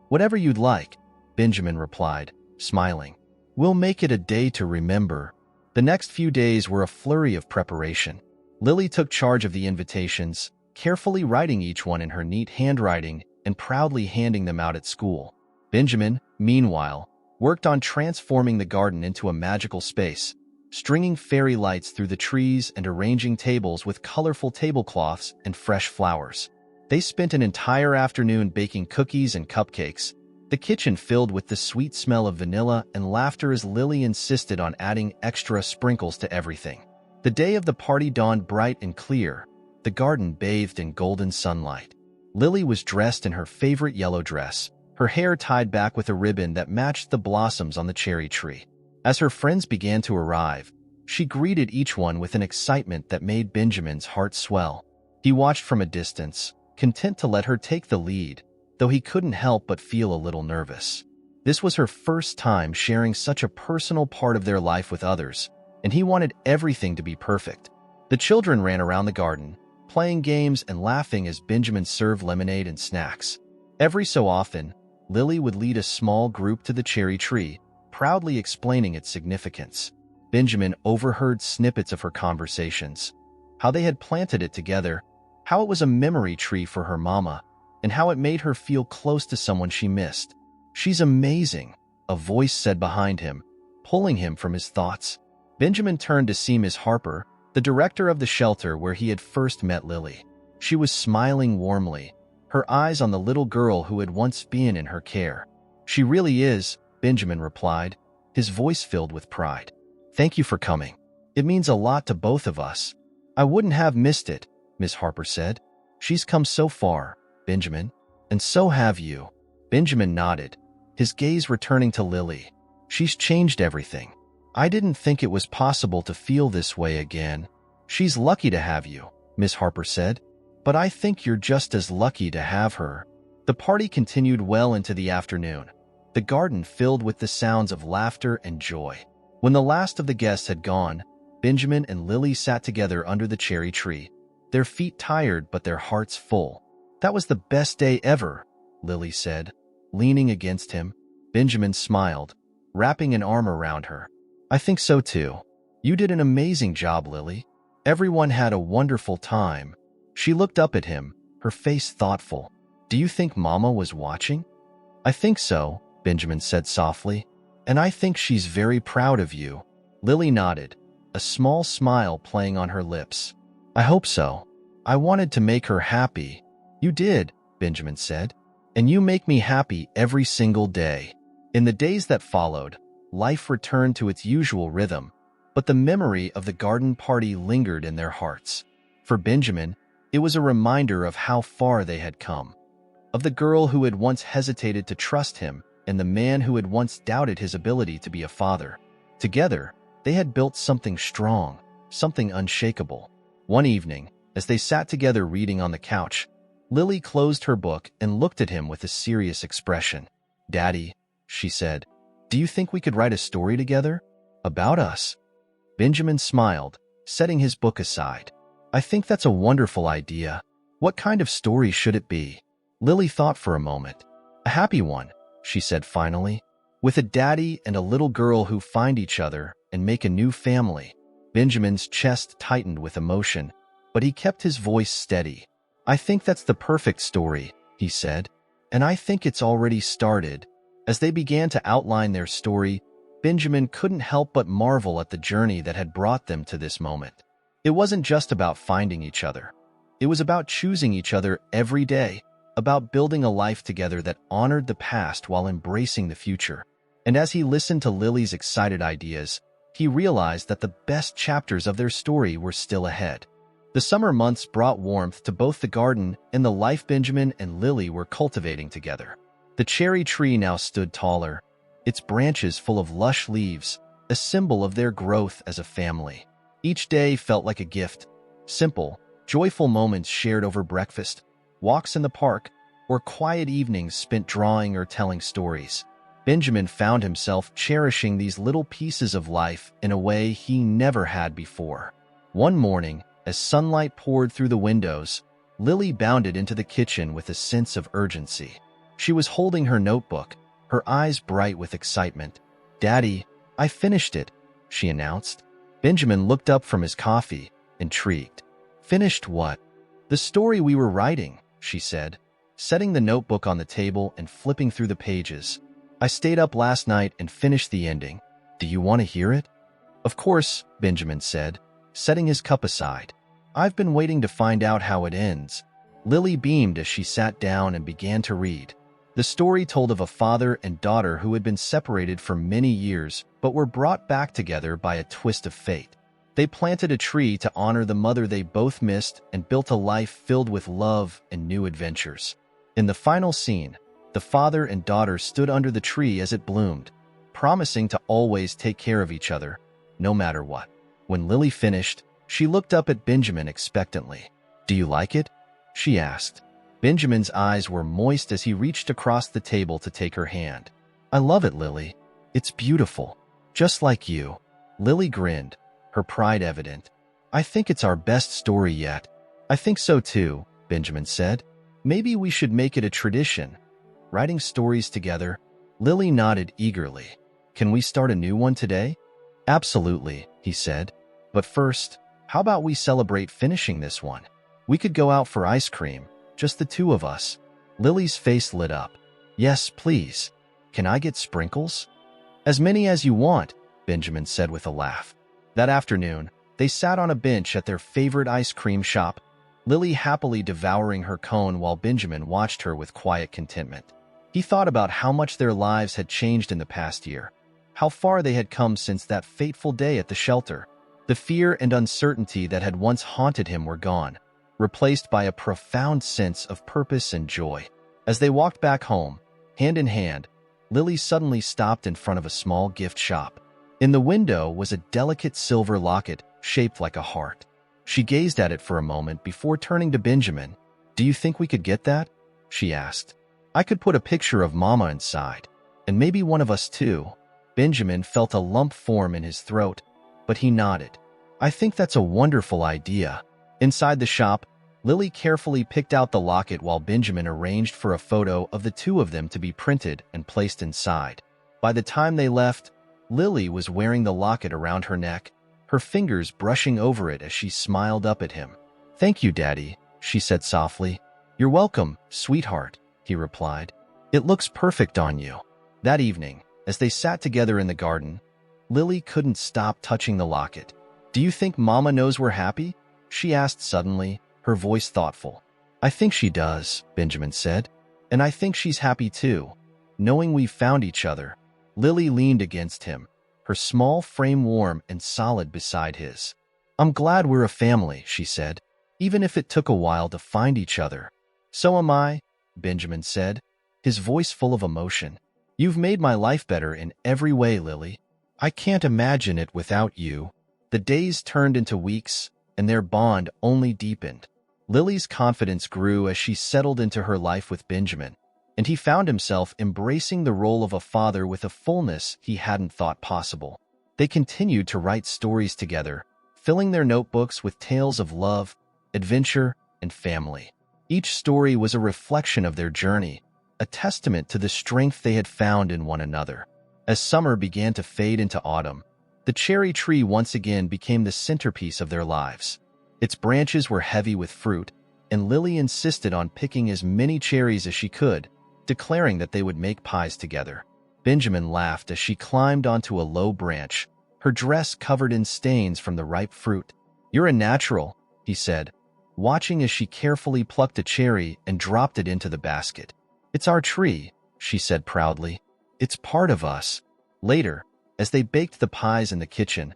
"Whatever you'd like," Benjamin replied, smiling. "We'll make it a day to remember." The next few days were a flurry of preparation. Lily took charge of the invitations, carefully writing each one in her neat handwriting and proudly handing them out at school. Benjamin, meanwhile, worked on transforming the garden into a magical space, stringing fairy lights through the trees and arranging tables with colorful tablecloths and fresh flowers. They spent an entire afternoon baking cookies and cupcakes, the kitchen filled with the sweet smell of vanilla and laughter as Lily insisted on adding extra sprinkles to everything. The day of the party dawned bright and clear, the garden bathed in golden sunlight. Lily was dressed in her favorite yellow dress, her hair tied back with a ribbon that matched the blossoms on the cherry tree. As her friends began to arrive, she greeted each one with an excitement that made Benjamin's heart swell. He watched from a distance, content to let her take the lead, though he couldn't help but feel a little nervous. This was her first time sharing such a personal part of their life with others, and he wanted everything to be perfect. The children ran around the garden, playing games and laughing as Benjamin served lemonade and snacks. Every so often, Lily would lead a small group to the cherry tree, proudly explaining its significance. Benjamin overheard snippets of her conversations, how they had planted it together, how it was a memory tree for her mama, and how it made her feel close to someone she missed. "She's amazing," a voice said behind him, pulling him from his thoughts. Benjamin turned to see Miss Harper, the director of the shelter where he had first met Lily. She was smiling warmly, her eyes on the little girl who had once been in her care. "She really is," Benjamin replied, his voice filled with pride. "Thank you for coming. It means a lot to both of us." "I wouldn't have missed it," Miss Harper said. "She's come so far, Benjamin, and so have you." Benjamin nodded, his gaze returning to Lily. "She's changed everything. I didn't think it was possible to feel this way again." "She's lucky to have you," Miss Harper said, "but I think you're just as lucky to have her." The party continued well into the afternoon, the garden filled with the sounds of laughter and joy. When the last of the guests had gone, Benjamin and Lily sat together under the cherry tree, their feet tired but their hearts full. "That was the best day ever," Lily said, leaning against him. Benjamin smiled, wrapping an arm around her. "I think so too. You did an amazing job, Lily. Everyone had a wonderful time." She looked up at him, her face thoughtful. "Do you think Mama was watching?" "I think so," Benjamin said softly. "And I think she's very proud of you." Lily nodded, a small smile playing on her lips. "I hope so. I wanted to make her happy." "You did," Benjamin said. "And you make me happy every single day." In the days that followed, life returned to its usual rhythm, but the memory of the garden party lingered in their hearts. For Benjamin, it was a reminder of how far they had come, of the girl who had once hesitated to trust him and the man who had once doubted his ability to be a father. Together, they had built something strong, something unshakable. One evening, as they sat together reading on the couch, Lily closed her book and looked at him with a serious expression. "Daddy," she said, "do you think we could write a story together? About us?" Benjamin smiled, setting his book aside. "I think that's a wonderful idea. What kind of story should it be?" Lily thought for a moment. "A happy one," she said finally, "with a daddy and a little girl who find each other and make a new family." Benjamin's chest tightened with emotion, but he kept his voice steady. "I think that's the perfect story," he said, "and I think it's already started." As they began to outline their story, Benjamin couldn't help but marvel at the journey that had brought them to this moment. It wasn't just about finding each other. It was about choosing each other every day, about building a life together that honored the past while embracing the future. And as he listened to Lily's excited ideas, he realized that the best chapters of their story were still ahead. The summer months brought warmth to both the garden and the life Benjamin and Lily were cultivating together. The cherry tree now stood taller, its branches full of lush leaves, a symbol of their growth as a family. Each day felt like a gift, simple, joyful moments shared over breakfast, walks in the park, or quiet evenings spent drawing or telling stories. Benjamin found himself cherishing these little pieces of life in a way he never had before. One morning, as sunlight poured through the windows, Lily bounded into the kitchen with a sense of urgency. She was holding her notebook, her eyes bright with excitement. "Daddy, I finished it," she announced. Benjamin looked up from his coffee, intrigued. "Finished what?" "The story we were writing," she said, setting the notebook on the table and flipping through the pages. "I stayed up last night and finished the ending. Do you want to hear it?" "Of course," Benjamin said, setting his cup aside. "I've been waiting to find out how it ends." Lily beamed as she sat down and began to read. The story told of a father and daughter who had been separated for many years but were brought back together by a twist of fate. They planted a tree to honor the mother they both missed and built a life filled with love and new adventures. In the final scene, the father and daughter stood under the tree as it bloomed, promising to always take care of each other, no matter what. When Lily finished, she looked up at Benjamin expectantly. "Do you like it?" she asked. Benjamin's eyes were moist as he reached across the table to take her hand. "I love it, Lily. It's beautiful. Just like you." Lily grinned, her pride evident. "I think it's our best story yet." "I think so too," Benjamin said. "Maybe we should make it a tradition. Writing stories together." Lily nodded eagerly. "Can we start a new one today?" "Absolutely," he said. "But first, how about we celebrate finishing this one? We could go out for ice cream, just the two of us." Lily's face lit up. "Yes, please. Can I get sprinkles?" "As many as you want," Benjamin said with a laugh. That afternoon, they sat on a bench at their favorite ice cream shop, Lily happily devouring her cone while Benjamin watched her with quiet contentment. He thought about how much their lives had changed in the past year, how far they had come since that fateful day at the shelter. The fear and uncertainty that had once haunted him were gone, replaced by a profound sense of purpose and joy. As they walked back home, hand in hand, Lily suddenly stopped in front of a small gift shop. In the window was a delicate silver locket shaped like a heart. She gazed at it for a moment before turning to Benjamin. "Do you think we could get that?" she asked. "I could put a picture of Mama inside, and maybe one of us too." Benjamin felt a lump form in his throat, but he nodded. "I think that's a wonderful idea." Inside the shop, Lily carefully picked out the locket while Benjamin arranged for a photo of the two of them to be printed and placed inside. By the time they left, Lily was wearing the locket around her neck, her fingers brushing over it as she smiled up at him. "Thank you, Daddy," she said softly. "You're welcome, sweetheart," he replied. "It looks perfect on you." That evening, as they sat together in the garden, Lily couldn't stop touching the locket. "Do you think Mama knows we're happy?" she asked suddenly, her voice thoughtful. "I think she does," Benjamin said. "And I think she's happy too, knowing we've found each other." Lily leaned against him, her small frame warm and solid beside his. "I'm glad we're a family," she said, "even if it took a while to find each other." "So am I," Benjamin said, his voice full of emotion. "You've made my life better in every way, Lily. I can't imagine it without you." The days turned into weeks, and their bond only deepened. Lily's confidence grew as she settled into her life with Benjamin, and he found himself embracing the role of a father with a fullness he hadn't thought possible. They continued to write stories together, filling their notebooks with tales of love, adventure, and family. Each story was a reflection of their journey, a testament to the strength they had found in one another. As summer began to fade into autumn, the cherry tree once again became the centerpiece of their lives. Its branches were heavy with fruit, and Lily insisted on picking as many cherries as she could, declaring that they would make pies together. Benjamin laughed as she climbed onto a low branch, her dress covered in stains from the ripe fruit. "You're a natural," he said, watching as she carefully plucked a cherry and dropped it into the basket. "It's our tree," she said proudly. "It's part of us." Later, as they baked the pies in the kitchen,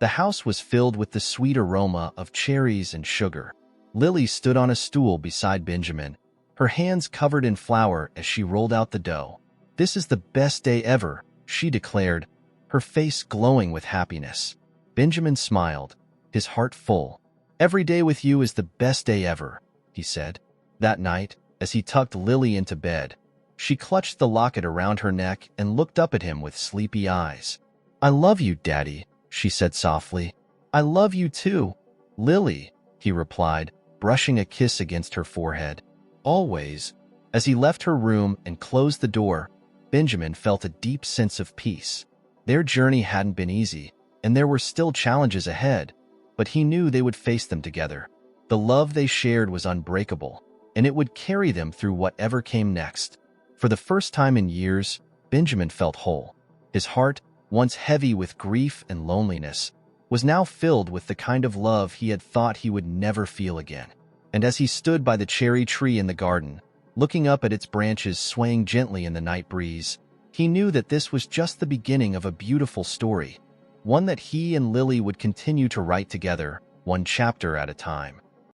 The house was filled with the sweet aroma of cherries and sugar. Lily stood on a stool beside Benjamin, her hands covered in flour as she rolled out the dough. "This is the best day ever," she declared, her face glowing with happiness. Benjamin smiled, his heart full. "Every day with you is the best day ever," he said. That night, as he tucked Lily into bed, she clutched the locket around her neck and looked up at him with sleepy eyes. "I love you, Daddy," she said softly. "I love you too, Lily," he replied, brushing a kiss against her forehead. "Always." As he left her room and closed the door, Benjamin felt a deep sense of peace. Their journey hadn't been easy, and there were still challenges ahead, but he knew they would face them together. The love they shared was unbreakable, and it would carry them through whatever came next. For the first time in years, Benjamin felt whole. His heart, once heavy with grief and loneliness, was now filled with the kind of love he had thought he would never feel again. And as he stood by the cherry tree in the garden, looking up at its branches swaying gently in the night breeze, he knew that this was just the beginning of a beautiful story, one that he and Lily would continue to write together, one chapter at a time.